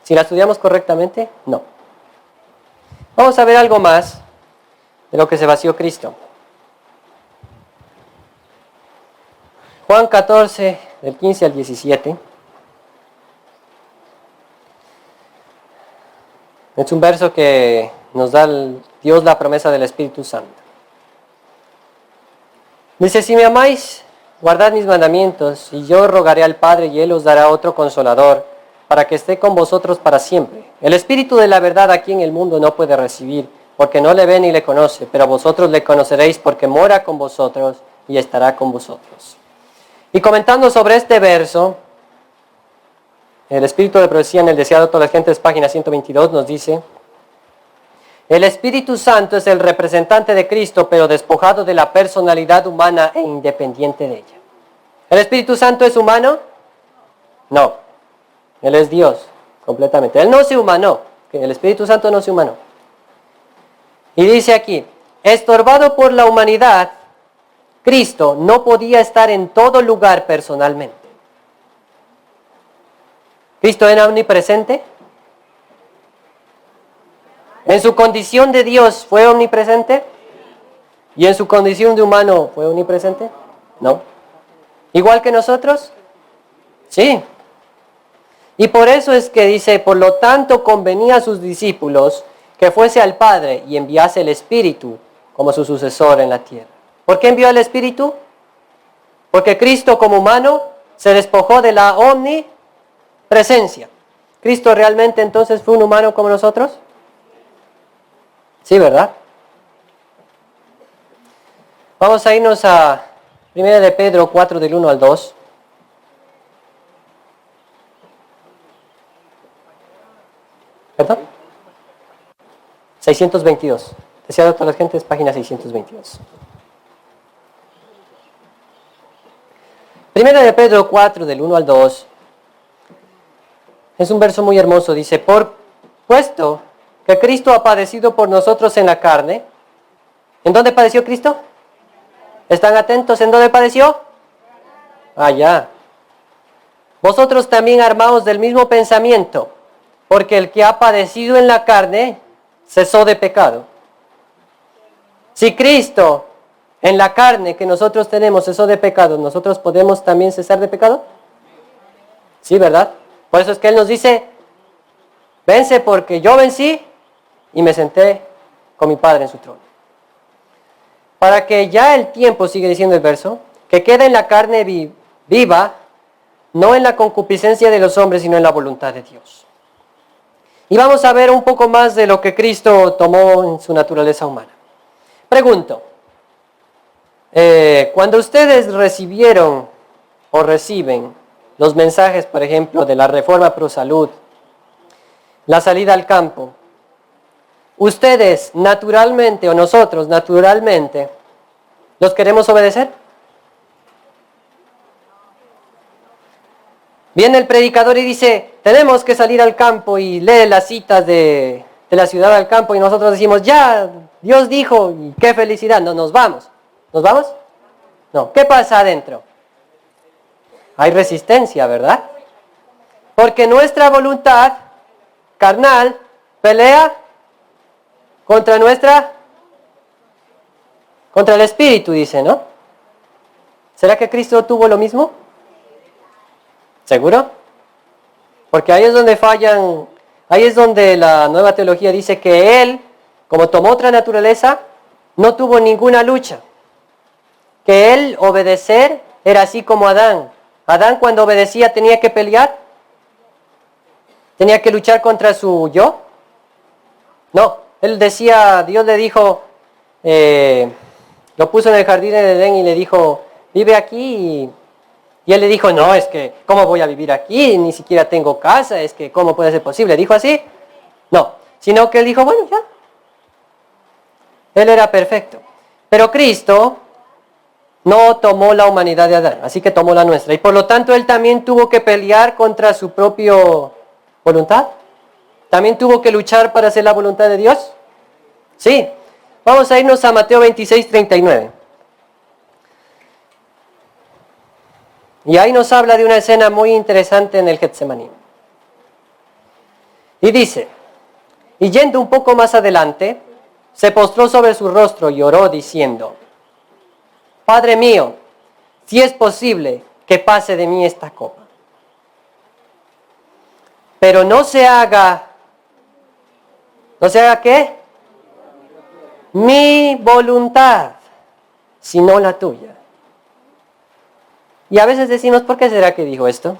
Si la estudiamos correctamente, no. Vamos a ver algo más de lo que se vació Cristo. Juan 14, del 15 al 17. Es un verso que nos da Dios la promesa del Espíritu Santo. Dice, si me amáis, guardad mis mandamientos, y yo rogaré al Padre, y Él os dará otro consolador, para que esté con vosotros para siempre. El Espíritu de la verdad aquí en el mundo no puede recibir, porque no le ve ni le conoce, pero vosotros le conoceréis porque mora con vosotros y estará con vosotros. Y comentando sobre este verso, el Espíritu de Profecía en el Deseado de todas las gentes, página 122, nos dice, el Espíritu Santo es el representante de Cristo, pero despojado de la personalidad humana e independiente de ella. ¿El Espíritu Santo es humano? No. Él es Dios, completamente. Él no se humanó. El Espíritu Santo no se humanó. Y dice aquí, estorbado por la humanidad, Cristo no podía estar en todo lugar personalmente. ¿Cristo era omnipresente? ¿En su condición de Dios fue omnipresente? ¿Y en su condición de humano fue omnipresente? No. ¿Igual que nosotros? Sí. Y por eso es que dice, por lo tanto convenía a sus discípulos que fuese al Padre y enviase el Espíritu como su sucesor en la tierra. ¿Por qué envió el Espíritu? Porque Cristo como humano se despojó de la omnipresencia. ¿Cristo realmente entonces fue un humano como nosotros? Sí, ¿verdad? Vamos a irnos a 1 de Pedro 4 del 1 al 2. ¿Perdón? 622. Deseado a todas las gentes, página 622. 1 de Pedro 4, del 1 al 2. Es un verso muy hermoso. Dice, por puesto que Cristo ha padecido por nosotros en la carne. ¿En dónde padeció Cristo? ¿Están atentos? ¿En dónde padeció? Allá. Vosotros también armaos del mismo pensamiento, porque el que ha padecido en la carne cesó de pecado. Si Cristo en la carne que nosotros tenemos cesó de pecado, ¿nosotros podemos también cesar de pecado? Sí, ¿verdad? Por eso es que Él nos dice, vence porque yo vencí y me senté con mi Padre en su trono. Para que ya el tiempo, sigue diciendo el verso, que quede en la carne viva, no en la concupiscencia de los hombres, sino en la voluntad de Dios. Y vamos a ver un poco más de lo que Cristo tomó en su naturaleza humana. Pregunto, cuando ustedes recibieron o reciben los mensajes, por ejemplo, de la Reforma Pro Salud, la salida al campo, ustedes naturalmente o nosotros naturalmente los queremos obedecer. Viene el predicador y dice, tenemos que salir al campo y lee las citas de la ciudad al campo y nosotros decimos, ya, Dios dijo, y qué felicidad, no, nos vamos. ¿Nos vamos? No. ¿Qué pasa adentro? Hay resistencia, ¿verdad? Porque nuestra voluntad carnal pelea contra el Espíritu, dice, ¿no? ¿Será que Cristo tuvo lo mismo? ¿Seguro? Porque ahí es donde fallan, ahí es donde la nueva teología dice que Él, como tomó otra naturaleza, no tuvo ninguna lucha. Que Él obedecer era así como Adán. Adán cuando obedecía tenía que pelear, tenía que luchar contra su yo. No, él decía, Dios le dijo, lo puso en el jardín de Edén y le dijo, vive aquí. Y él le dijo, no, es que, ¿cómo voy a vivir aquí? Ni siquiera tengo casa, es que, ¿cómo puede ser posible? ¿Dijo así? No, sino que él dijo, bueno, ya. Él era perfecto. Pero Cristo no tomó la humanidad de Adán, así que tomó la nuestra. Y por lo tanto, él también tuvo que pelear contra su propia voluntad. ¿También tuvo que luchar para hacer la voluntad de Dios? Sí. Vamos a irnos a Mateo 26, 39. Y ahí nos habla de una escena muy interesante en el Getsemaní. Y dice, y yendo un poco más adelante, se postró sobre su rostro y oró diciendo, Padre mío, si es posible que pase de mí esta copa. Pero no se haga ¿qué? Mi voluntad, sino la tuya. Y a veces decimos, ¿por qué será que dijo esto?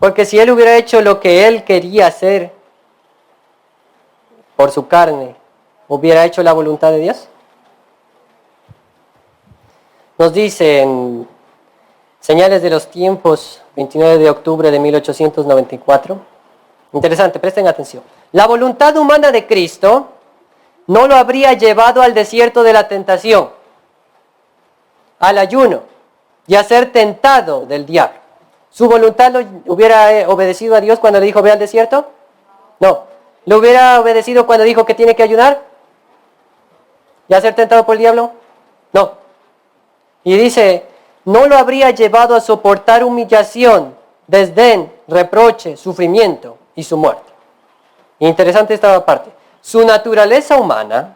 Porque si él hubiera hecho lo que él quería hacer por su carne, ¿hubiera hecho la voluntad de Dios? Nos dice en Señales de los Tiempos, 29 de octubre de 1894. Interesante, presten atención. La voluntad humana de Cristo no lo habría llevado al desierto de la tentación, al ayuno y a ser tentado del diablo. ¿Su voluntad lo hubiera obedecido a Dios cuando le dijo ve al desierto? No. ¿Lo hubiera obedecido cuando dijo que tiene que ayunar? ¿Y a ser tentado por el diablo? No. Y dice, no lo habría llevado a soportar humillación, desdén, reproche, sufrimiento y su muerte. Interesante esta parte. Su naturaleza humana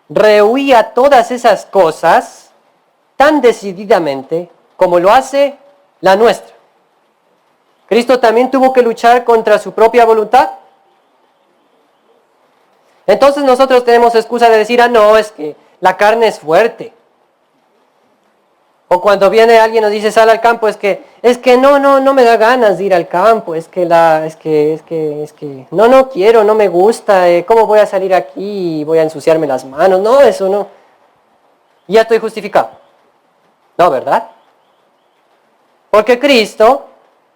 rehuía todas esas cosas tan decididamente como lo hace la nuestra. ¿Cristo también tuvo que luchar contra su propia voluntad? Entonces nosotros tenemos excusa de decir, no, es que la carne es fuerte. O cuando viene alguien y nos dice, sal al campo, es que no me da ganas de ir al campo, no quiero, no me gusta, ¿cómo voy a salir aquí y voy a ensuciarme las manos? No, eso no. Y ya estoy justificado. No, ¿verdad? Porque Cristo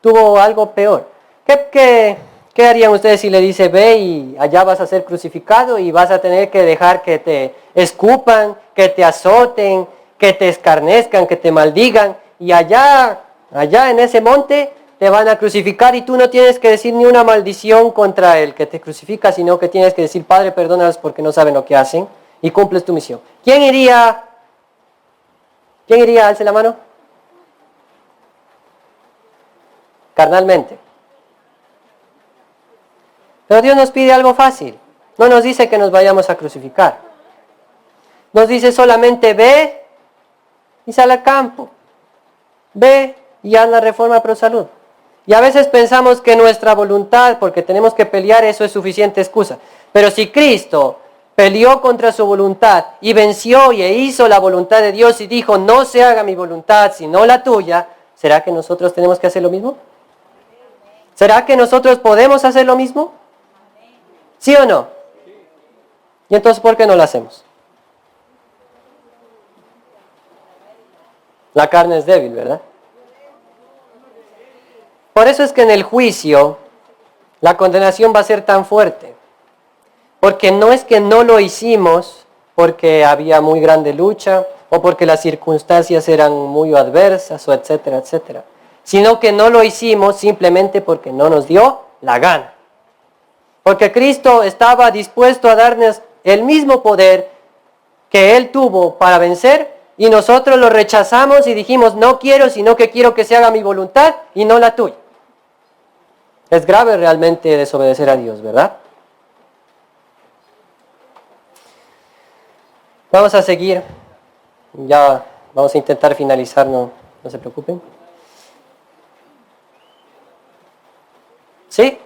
tuvo algo peor. ¿Qué harían ustedes si le dice, ve y allá vas a ser crucificado y vas a tener que dejar que te escupan, que te azoten, que te escarnezcan, que te maldigan, y allá en ese monte te van a crucificar y tú no tienes que decir ni una maldición contra el que te crucifica, sino que tienes que decir, Padre, perdónalos porque no saben lo que hacen, y cumples tu misión? ¿Quién iría? Alce la mano. Carnalmente. Pero Dios nos pide algo fácil. No nos dice que nos vayamos a crucificar. Nos dice solamente ve y sal al campo. Ve y haz la reforma pro salud. Y a veces pensamos que nuestra voluntad, porque tenemos que pelear, eso es suficiente excusa. Pero si Cristo peleó contra su voluntad y venció y hizo la voluntad de Dios y dijo, no se haga mi voluntad sino la tuya, ¿será que nosotros tenemos que hacer lo mismo? ¿Será que nosotros podemos hacer lo mismo? ¿Sí o no? ¿Y entonces por qué no lo hacemos? La carne es débil, ¿verdad? Por eso es que en el juicio la condenación va a ser tan fuerte. Porque no es que no lo hicimos porque había muy grande lucha o porque las circunstancias eran muy adversas o etcétera, etcétera. Sino que no lo hicimos simplemente porque no nos dio la gana. Porque Cristo estaba dispuesto a darnos el mismo poder que Él tuvo para vencer, y nosotros lo rechazamos y dijimos, no quiero, sino que quiero que se haga mi voluntad y no la tuya. Es grave realmente desobedecer a Dios, ¿verdad? Vamos a seguir. Ya vamos a intentar finalizar, no se preocupen. ¿Sí?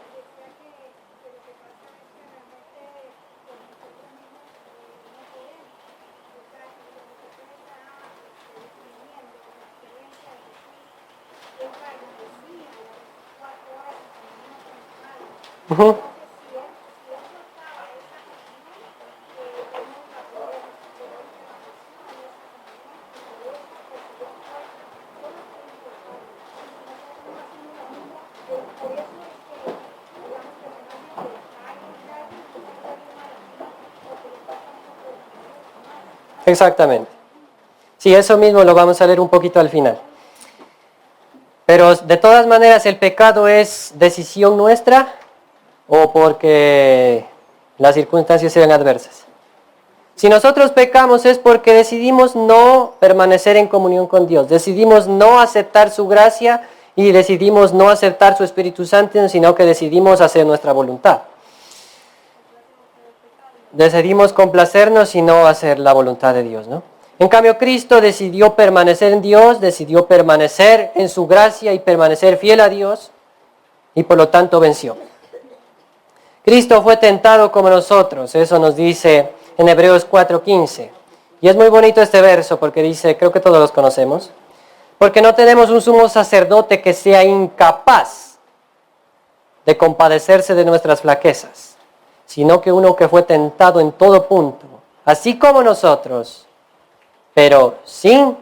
Ujú. Exactamente. Sí, eso mismo lo vamos a leer un poquito al final. Pero de todas maneras, ¿el pecado es decisión nuestra o porque las circunstancias sean adversas? Si nosotros pecamos es porque decidimos no permanecer en comunión con Dios, decidimos no aceptar su gracia y decidimos no aceptar su Espíritu Santo, sino que decidimos hacer nuestra voluntad. Decidimos complacernos y no hacer la voluntad de Dios, ¿no? En cambio, Cristo decidió permanecer en Dios, decidió permanecer en su gracia y permanecer fiel a Dios, y por lo tanto venció. Cristo fue tentado como nosotros, eso nos dice en Hebreos 4:15. Y es muy bonito este verso porque dice, creo que todos los conocemos, porque no tenemos un sumo sacerdote que sea incapaz de compadecerse de nuestras flaquezas, sino que uno que fue tentado en todo punto, así como nosotros, pero sin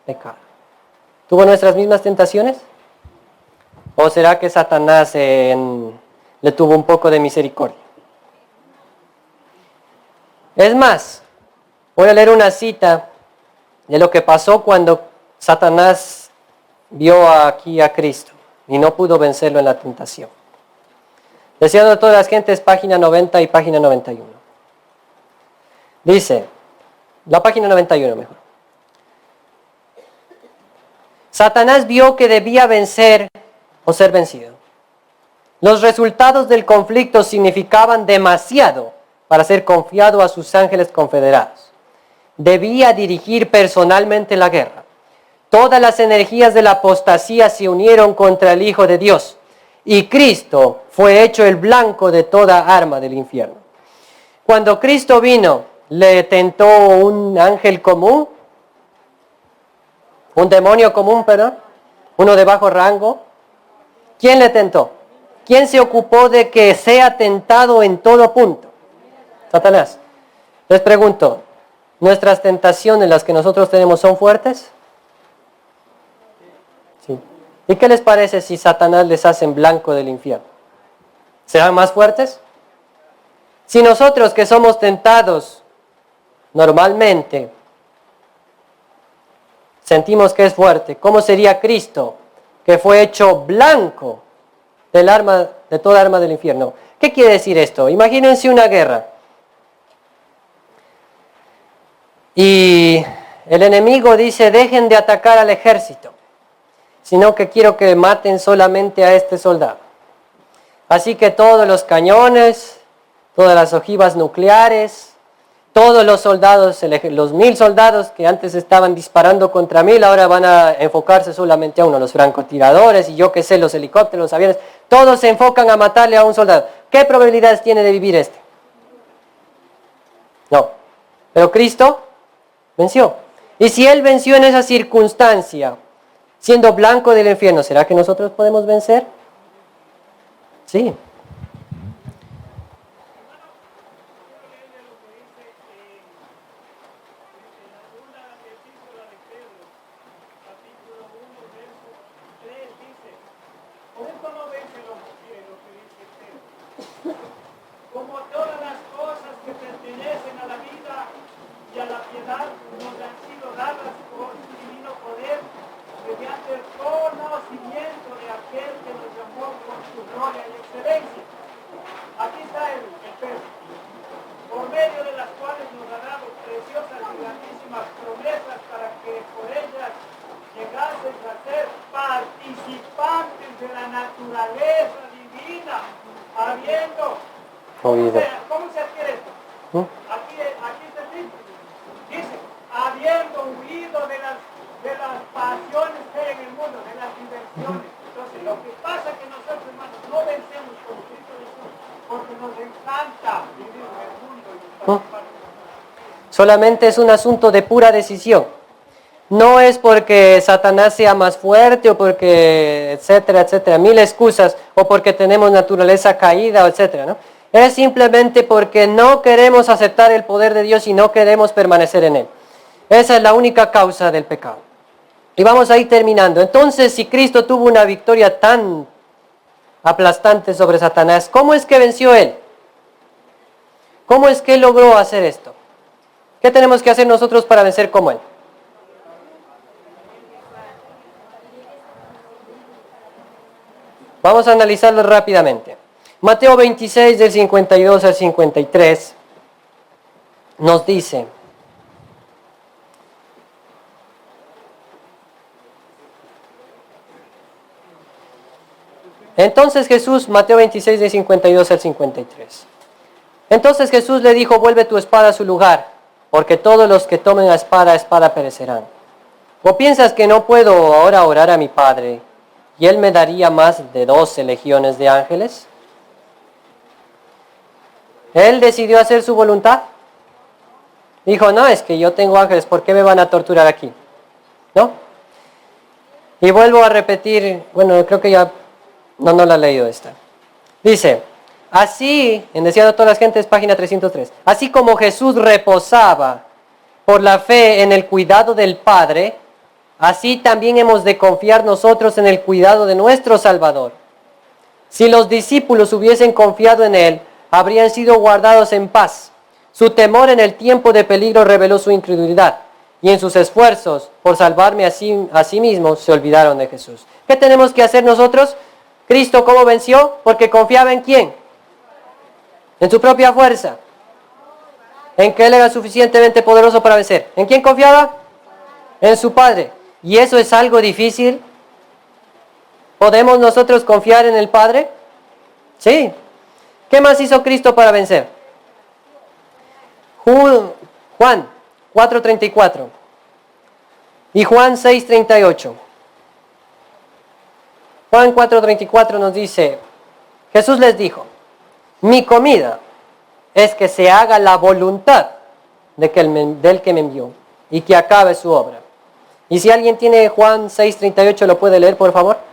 pecado. ¿Tuvo nuestras mismas tentaciones? ¿O será que Satanás le tuvo un poco de misericordia? Es más, voy a leer una cita de lo que pasó cuando Satanás vio aquí a Cristo y no pudo vencerlo en la tentación. Deseando a todas las gentes, página 90 y página 91. Dice, la página 91 mejor. Satanás vio que debía vencer o ser vencido. Los resultados del conflicto significaban demasiado para ser confiado a sus ángeles confederados. Debía dirigir personalmente la guerra. Todas las energías de la apostasía se unieron contra el Hijo de Dios, y Cristo fue hecho el blanco de toda arma del infierno. Cuando Cristo vino, le tentó un ángel común, un demonio común, perdón, uno de bajo rango. ¿Quién le tentó? ¿Quién se ocupó de que sea tentado en todo punto? Satanás. Les pregunto, ¿nuestras tentaciones, las que nosotros tenemos, son fuertes? Sí. ¿Y qué les parece si Satanás les hace en blanco del infierno? ¿Serán más fuertes? Si nosotros que somos tentados normalmente sentimos que es fuerte, ¿cómo sería Cristo que fue hecho blanco de toda arma del infierno? ¿Qué quiere decir esto? Imagínense una guerra. Y el enemigo dice, dejen de atacar al ejército, sino que quiero que maten solamente a este soldado. Así que todos los cañones, todas las ojivas nucleares, todos los soldados, los 1000 soldados que antes estaban disparando contra 1000, ahora van a enfocarse solamente a uno, los francotiradores y yo qué sé, los helicópteros, los aviones, todos se enfocan a matarle a un soldado. ¿Qué probabilidades tiene de vivir este? No. Pero Cristo venció. Y si Él venció en esa circunstancia, siendo blanco del infierno, ¿será que nosotros podemos vencer? Sí. Como todas las cosas que pertenecen a la vida y a la piedad nos han sido dadas por su divino poder, mediante el conocimiento de aquel que nos llamó con su gloria y excelencia. participantes de la naturaleza divina, habiendo... Oído. ¿Cómo se adquiere esto? Aquí está escrito. Dice, habiendo huido de las pasiones que hay en el mundo, de las diversiones. Entonces, lo que pasa es que nosotros, hermanos, no vencemos con Cristo Jesús porque nos encanta vivir en el mundo y participar. Solamente es un asunto de pura decisión. No es porque Satanás sea más fuerte o porque, etcétera, etcétera, mil excusas, o porque tenemos naturaleza caída, etcétera, ¿no? Es simplemente porque no queremos aceptar el poder de Dios y no queremos permanecer en Él. Esa es la única causa del pecado. Y vamos a ir terminando. Entonces, si Cristo tuvo una victoria tan aplastante sobre Satanás, ¿cómo es que venció Él? ¿Cómo es que Él logró hacer esto? ¿Qué tenemos que hacer nosotros para vencer como Él? Vamos a analizarlo rápidamente. Mateo 26, del 52 al 53, nos dice: entonces Jesús, Mateo 26, del 52 al 53. Entonces Jesús le dijo: vuelve tu espada a su lugar, porque todos los que tomen la espada perecerán. ¿O piensas que no puedo ahora orar a mi Padre, y Él me daría más de 12 legiones de ángeles? Él decidió hacer su voluntad. Dijo: no, es que yo tengo ángeles, ¿por qué me van a torturar aquí? ¿No? Y vuelvo a repetir, bueno, creo que ya, no la he leído esta. Dice, así, en Deseado a todas las gentes, página 303, así como Jesús reposaba por la fe en el cuidado del Padre, así también hemos de confiar nosotros en el cuidado de nuestro Salvador. Si los discípulos hubiesen confiado en Él, habrían sido guardados en paz. Su temor en el tiempo de peligro reveló su incredulidad, y en sus esfuerzos por salvarme a sí mismos se olvidaron de Jesús. ¿Qué tenemos que hacer nosotros? Cristo, ¿cómo venció? Porque confiaba en ¿quién? En su propia fuerza. En que Él era suficientemente poderoso para vencer. ¿En quién confiaba? En su Padre. ¿Y eso es algo difícil? ¿Podemos nosotros confiar en el Padre? Sí. ¿Qué más hizo Cristo para vencer? Juan 4:34 y Juan 6:38. Juan 4:34 nos dice, Jesús les dijo, mi comida es que se haga la voluntad del que me envió y que acabe su obra. Y si alguien tiene Juan 6:38, ¿lo puede leer, por favor?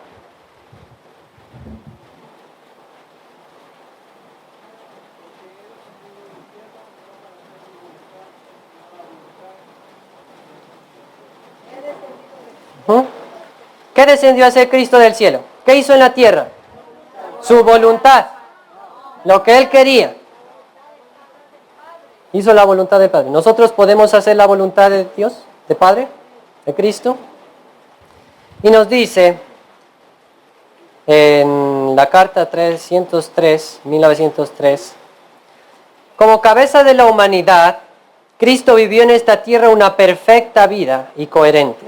¿Qué descendió a hacer Cristo del cielo? ¿Qué hizo en la tierra? Su voluntad. Lo que Él quería. Hizo la voluntad del Padre. ¿Nosotros podemos hacer la voluntad de Dios, de Padre, de Cristo? Y nos dice en la carta 1903, como cabeza de la humanidad, Cristo vivió en esta tierra una perfecta vida y coherente.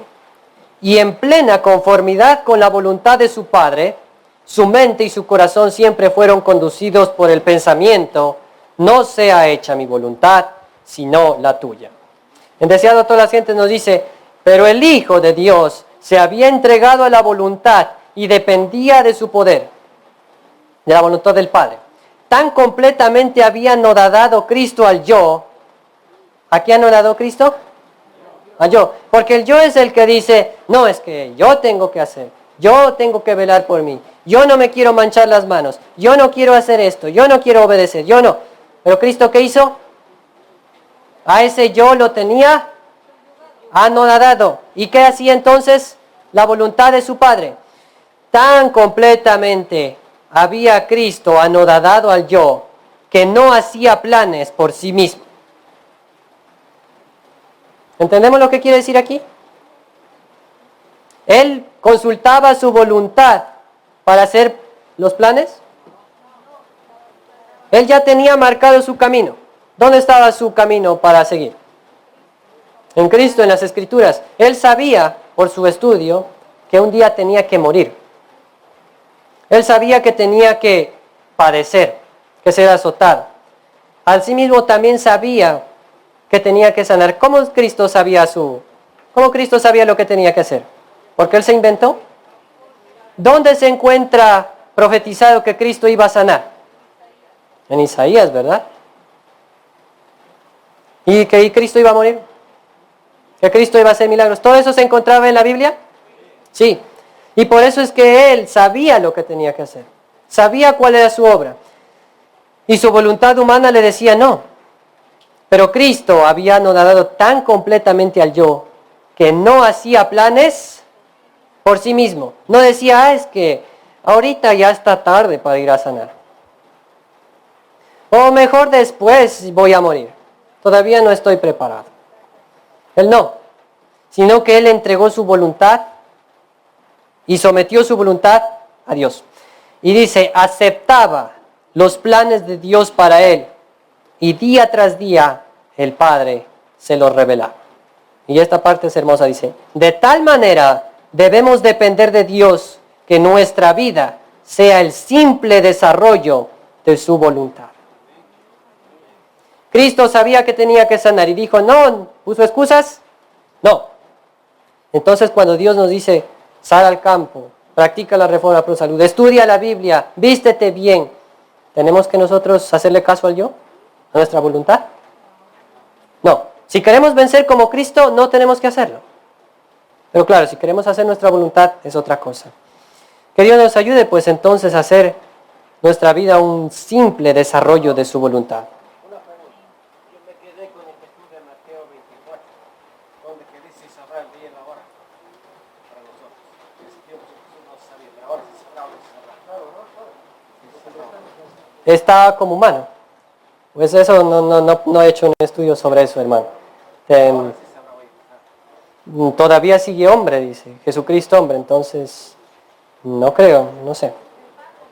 Y en plena conformidad con la voluntad de su Padre, su mente y su corazón siempre fueron conducidos por el pensamiento, no sea hecha mi voluntad, sino la tuya. En Deseado a todas las gentes nos dice, pero el Hijo de Dios se había entregado a la voluntad y dependía de su poder, de la voluntad del Padre. Tan completamente había anodadado Cristo al yo. ¿A qué anodadó Cristo? Al yo. Porque el yo es el que dice, no, es que yo tengo que hacer, yo tengo que velar por mí, yo no me quiero manchar las manos, yo no quiero hacer esto, yo no quiero obedecer, yo no. Pero Cristo, ¿qué hizo? A ese yo lo tenía anodadado. ¿Y qué hacía entonces? La voluntad de su Padre. Tan completamente había Cristo anodadado al yo que no hacía planes por sí mismo. ¿Entendemos lo que quiere decir aquí? Él consultaba su voluntad para hacer los planes. Él ya tenía marcado su camino. ¿Dónde estaba su camino para seguir? En Cristo, en las Escrituras. Él sabía, por su estudio, que un día tenía que morir. Él sabía que tenía que padecer, que ser azotado. Asimismo también sabía que tenía que sanar. ¿Cómo Cristo sabía lo que tenía que hacer? ¿Porque Él se inventó? ¿Dónde se encuentra profetizado que Cristo iba a sanar? En Isaías, ¿verdad? ¿Y que Cristo iba a morir? ¿Que Cristo iba a hacer milagros? ¿Todo eso se encontraba en la Biblia? Sí. Y por eso es que Él sabía lo que tenía que hacer. Sabía cuál era su obra. Y su voluntad humana le decía no. Pero Cristo había anonadado tan completamente al yo que no hacía planes por sí mismo. No decía, es que ahorita ya está tarde para ir a sanar. O mejor después voy a morir. Todavía no estoy preparado. Él no. Sino que Él entregó su voluntad y sometió su voluntad a Dios. Y dice, aceptaba los planes de Dios para Él. Y día tras día el Padre se los revelaba. Y esta parte es hermosa, dice, de tal manera debemos depender de Dios que nuestra vida sea el simple desarrollo de su voluntad. Cristo sabía que tenía que sanar y dijo, no, ¿puso excusas? No. Entonces cuando Dios nos dice, sal al campo, practica la reforma pro salud, estudia la Biblia, vístete bien, ¿tenemos que nosotros hacerle caso al yo? ¿A nuestra voluntad? No. Si queremos vencer como Cristo, no tenemos que hacerlo. Pero claro, si queremos hacer nuestra voluntad, es otra cosa. Que Dios nos ayude, pues entonces, a hacer nuestra vida un simple desarrollo de su voluntad. Una pregunta. Yo me quedé con el Jesús de Mateo 24, donde que dice sabrá el día y la hora para nosotros. Es que Jesús no sabía, pero ahora sí sabrá o no sabrá. Está como humano. Pues eso no he hecho un estudio sobre eso, hermano. Todavía sigue hombre, dice. Jesucristo hombre, entonces no creo, no sé.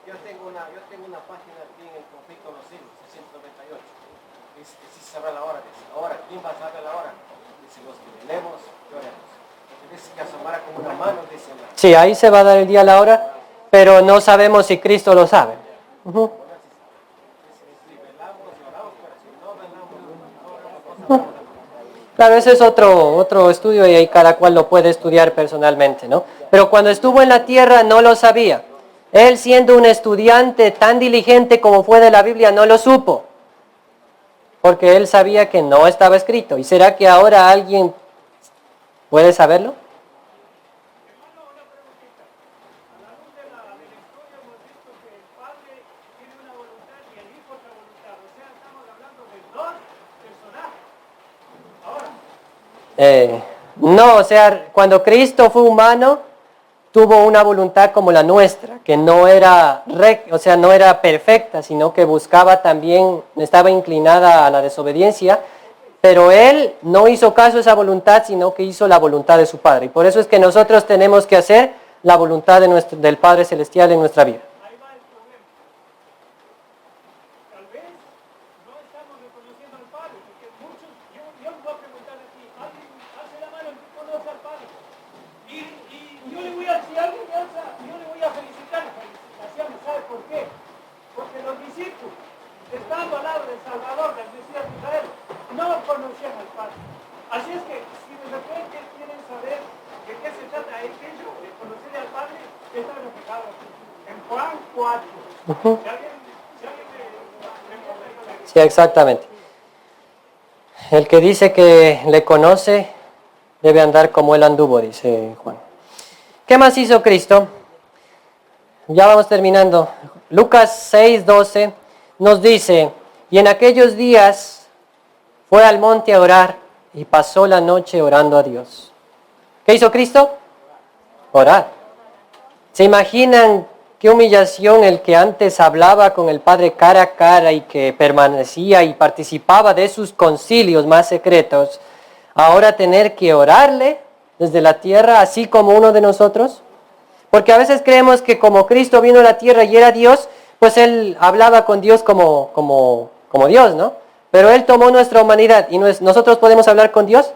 Yo tengo una página aquí en el conflicto de los siglos, 698. Dice que sí sabrá la hora. Dice, ahora, ¿quién va a saber la hora? Dice, los que velemos, lloremos. Dice que asomara como una mano, dice. Sí, ahí se va a dar el día, la hora, pero no sabemos si Cristo lo sabe. Claro, ese es otro estudio y ahí cada cual lo puede estudiar personalmente, ¿no? Pero cuando estuvo en la tierra no lo sabía. Él, siendo un estudiante tan diligente como fue de la Biblia, no lo supo. Porque él sabía que no estaba escrito. ¿Y será que ahora alguien puede saberlo? Hermano, una preguntita. A la luz de la historia hemos visto que el Padre tiene una voluntad y el Hijo otra voluntad. O sea, estamos hablando de dos personajes. Ahora. No, o sea, cuando Cristo fue humano, tuvo una voluntad como la nuestra, que no era no era perfecta, sino que buscaba también, estaba inclinada a la desobediencia, pero Él no hizo caso a esa voluntad, sino que hizo la voluntad de su Padre. Y por eso es que nosotros tenemos que hacer la voluntad del Padre Celestial en nuestra vida. Ahí va el problema. Tal vez no estamos reconociendo al Padre, porque muchos, yo les voy a preguntar aquí, alguien hace la mano que conoce al Padre. Y yo le voy a, si alguien me alza, yo le voy a felicitar. Felicitaciones, ¿sabe por qué? Porque los discípulos, estando al lado del Salvador, del Mesías de Israel, no conocían al Padre. Así es que, si de repente quieren saber de qué se trata aquello, de conocer al Padre, está reflejado en Juan 4. Si alguien me Sí, exactamente. El que dice que le conoce debe andar como Él anduvo, dice Juan. ¿Qué más hizo Cristo? Ya vamos terminando. Lucas 6:12 nos dice, y en aquellos días fue al monte a orar y pasó la noche orando a Dios. ¿Qué hizo Cristo? Orar. ¿Se imaginan qué humillación el que antes hablaba con el Padre cara a cara y que permanecía y participaba de sus concilios más secretos, ahora tener que orarle desde la tierra, así como uno de nosotros? Porque a veces creemos que como Cristo vino a la tierra y era Dios, pues Él hablaba con Dios como Dios, ¿no? Pero Él tomó nuestra humanidad y nosotros podemos hablar con Dios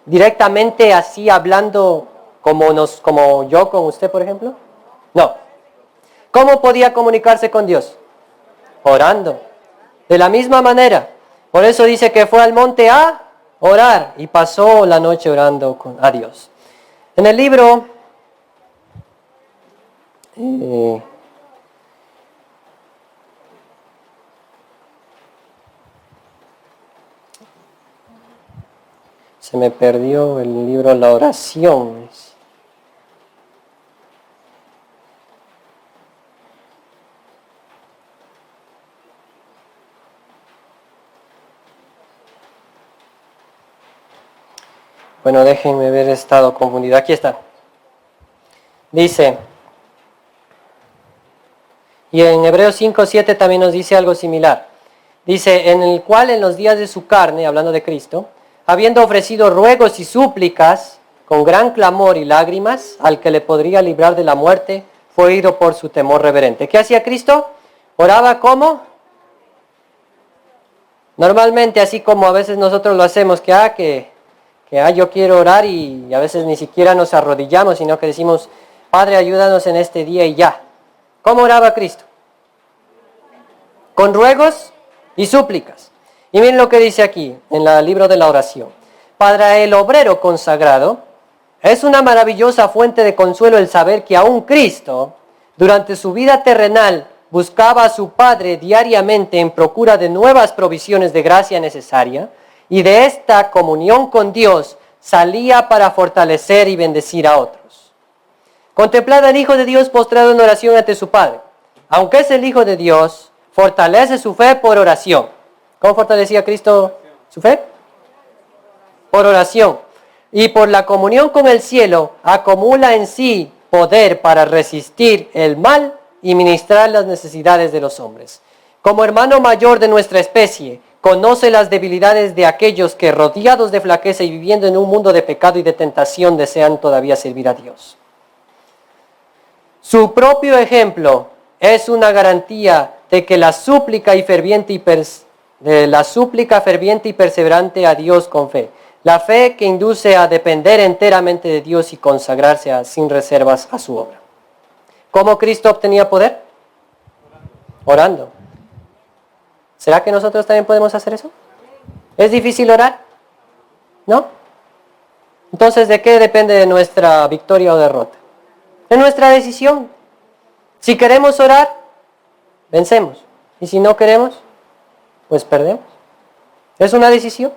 directamente así, hablando como yo con usted, por ejemplo? No. ¿Cómo podía comunicarse con Dios? Orando. De la misma manera. Por eso dice que fue al monte a orar y pasó la noche orando a Dios. En el libro se me perdió el libro La oración. Bueno, déjenme ver, he estado confundido. Aquí está. Dice, y en Hebreos 5:7 también nos dice algo similar. Dice, en el cual en los días de su carne, hablando de Cristo, habiendo ofrecido ruegos y súplicas con gran clamor y lágrimas al que le podría librar de la muerte, fue oído por su temor reverente. ¿Qué hacía Cristo? Oraba ¿cómo? Normalmente, así como a veces nosotros lo hacemos, que yo quiero orar y a veces ni siquiera nos arrodillamos, sino que decimos, Padre, ayúdanos en este día y ya. ¿Cómo oraba Cristo? Con ruegos y súplicas. Y miren lo que dice aquí, en el libro de la oración. Para el obrero consagrado, es una maravillosa fuente de consuelo el saber que aún Cristo, durante su vida terrenal, buscaba a su Padre diariamente en procura de nuevas provisiones de gracia necesaria, y de esta comunión con Dios salía para fortalecer y bendecir a otros. Contemplad al Hijo de Dios postrado en oración ante su Padre. Aunque es el Hijo de Dios, fortalece su fe por oración. ¿Cómo fortalecía Cristo su fe? Por oración. Y por la comunión con el cielo, acumula en sí poder para resistir el mal y ministrar las necesidades de los hombres. Como hermano mayor de nuestra especie, conoce las debilidades de aquellos que, rodeados de flaqueza y viviendo en un mundo de pecado y de tentación, desean todavía servir a Dios. Su propio ejemplo es una garantía de que la súplica ferviente y perseverante a Dios con fe. La fe que induce a depender enteramente de Dios y consagrarse sin reservas a su obra. ¿Cómo Cristo obtenía poder? Orando. ¿Será que nosotros también podemos hacer eso? ¿Es difícil orar? ¿No? Entonces, ¿de qué depende de nuestra victoria o derrota? De nuestra decisión. Si queremos orar, vencemos. Y si no queremos, pues perdemos. Es una decisión.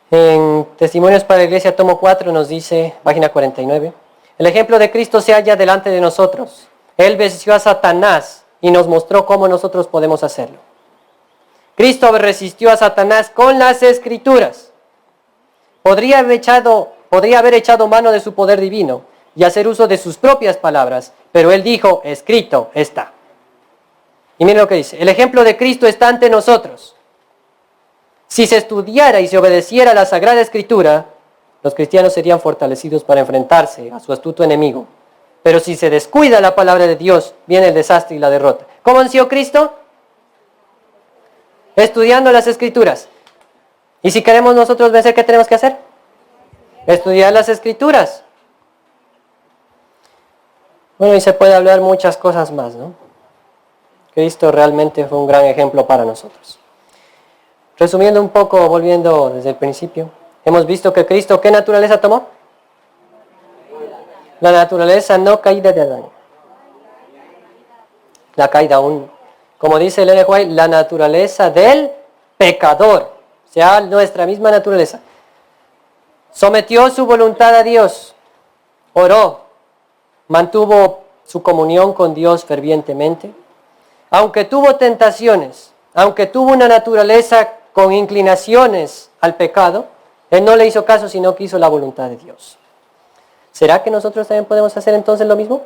En Testimonios para la Iglesia, tomo 4, nos dice, página 49, el ejemplo de Cristo se halla delante de nosotros. Él venció a Satanás y nos mostró cómo nosotros podemos hacerlo. Cristo resistió a Satanás con las Escrituras. Podría haber echado mano de su poder divino y hacer uso de sus propias palabras, pero Él dijo, escrito está. Y miren lo que dice, el ejemplo de Cristo está ante nosotros. Si se estudiara y se obedeciera la Sagrada Escritura, los cristianos serían fortalecidos para enfrentarse a su astuto enemigo. Pero si se descuida la palabra de Dios, viene el desastre y la derrota. ¿Cómo venció Cristo? Estudiando las Escrituras. Y si queremos nosotros vencer, ¿qué tenemos que hacer? Estudiar las Escrituras. Bueno, y se puede hablar muchas cosas más, ¿no? Cristo realmente fue un gran ejemplo para nosotros. Resumiendo un poco, volviendo desde el principio, hemos visto que Cristo, ¿qué naturaleza tomó? La naturaleza no caída de Adán. La caída aún, como dice Ellen White, la naturaleza del pecador, o sea, nuestra misma naturaleza. Sometió su voluntad a Dios, oró, mantuvo su comunión con Dios fervientemente. Aunque tuvo tentaciones, aunque tuvo una naturaleza con inclinaciones al pecado, Él no le hizo caso, sino que hizo la voluntad de Dios. ¿Será que nosotros también podemos hacer entonces lo mismo?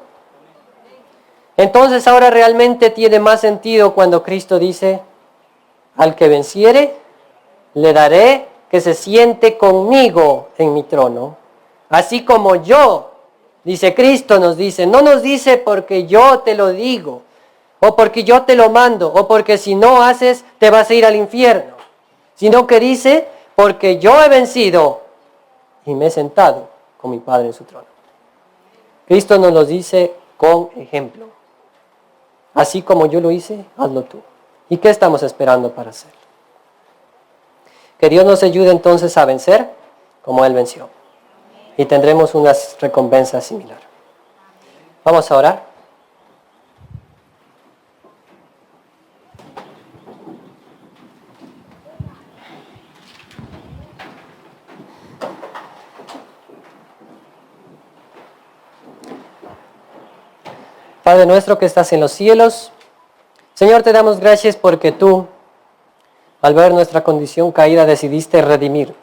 Entonces ahora realmente tiene más sentido cuando Cristo dice, al que venciere, le daré que se siente conmigo en mi trono, así como yo, dice Cristo, nos dice, no nos dice porque yo te lo digo, o porque yo te lo mando, o porque si no haces te vas a ir al infierno, sino que dice, porque yo he vencido y me he sentado con mi Padre en su trono. Cristo nos lo dice con ejemplo. Así como yo lo hice, hazlo tú. ¿Y qué estamos esperando para hacerlo? Que Dios nos ayude entonces a vencer como Él venció. Y tendremos una recompensa similar. Vamos a orar. Padre nuestro que estás en los cielos, Señor, te damos gracias porque tú, al ver nuestra condición caída, decidiste redimirnos.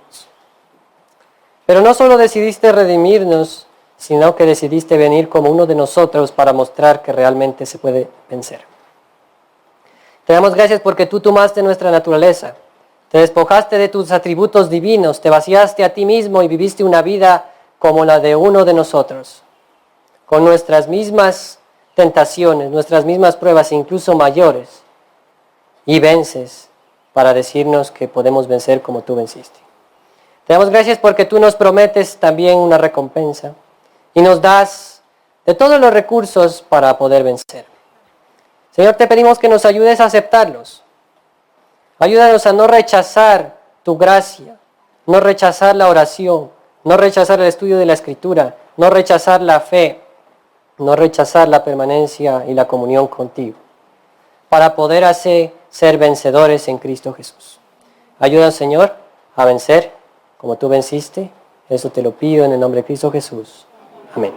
Pero no solo decidiste redimirnos, sino que decidiste venir como uno de nosotros para mostrar que realmente se puede vencer. Te damos gracias porque tú tomaste nuestra naturaleza, te despojaste de tus atributos divinos, te vaciaste a ti mismo y viviste una vida como la de uno de nosotros, con nuestras mismas tentaciones, nuestras mismas pruebas, incluso mayores, y vences para decirnos que podemos vencer como tú venciste. Te damos gracias porque tú nos prometes también una recompensa y nos das de todos los recursos para poder vencer. Señor, te pedimos que nos ayudes a aceptarlos. Ayúdanos a no rechazar tu gracia, no rechazar la oración, no rechazar el estudio de la Escritura, no rechazar la fe, no rechazar la permanencia y la comunión contigo, para poder ser vencedores en Cristo Jesús. Ayúdanos, Señor, a vencer como tú venciste. Eso te lo pido en el nombre de Cristo Jesús. Amén.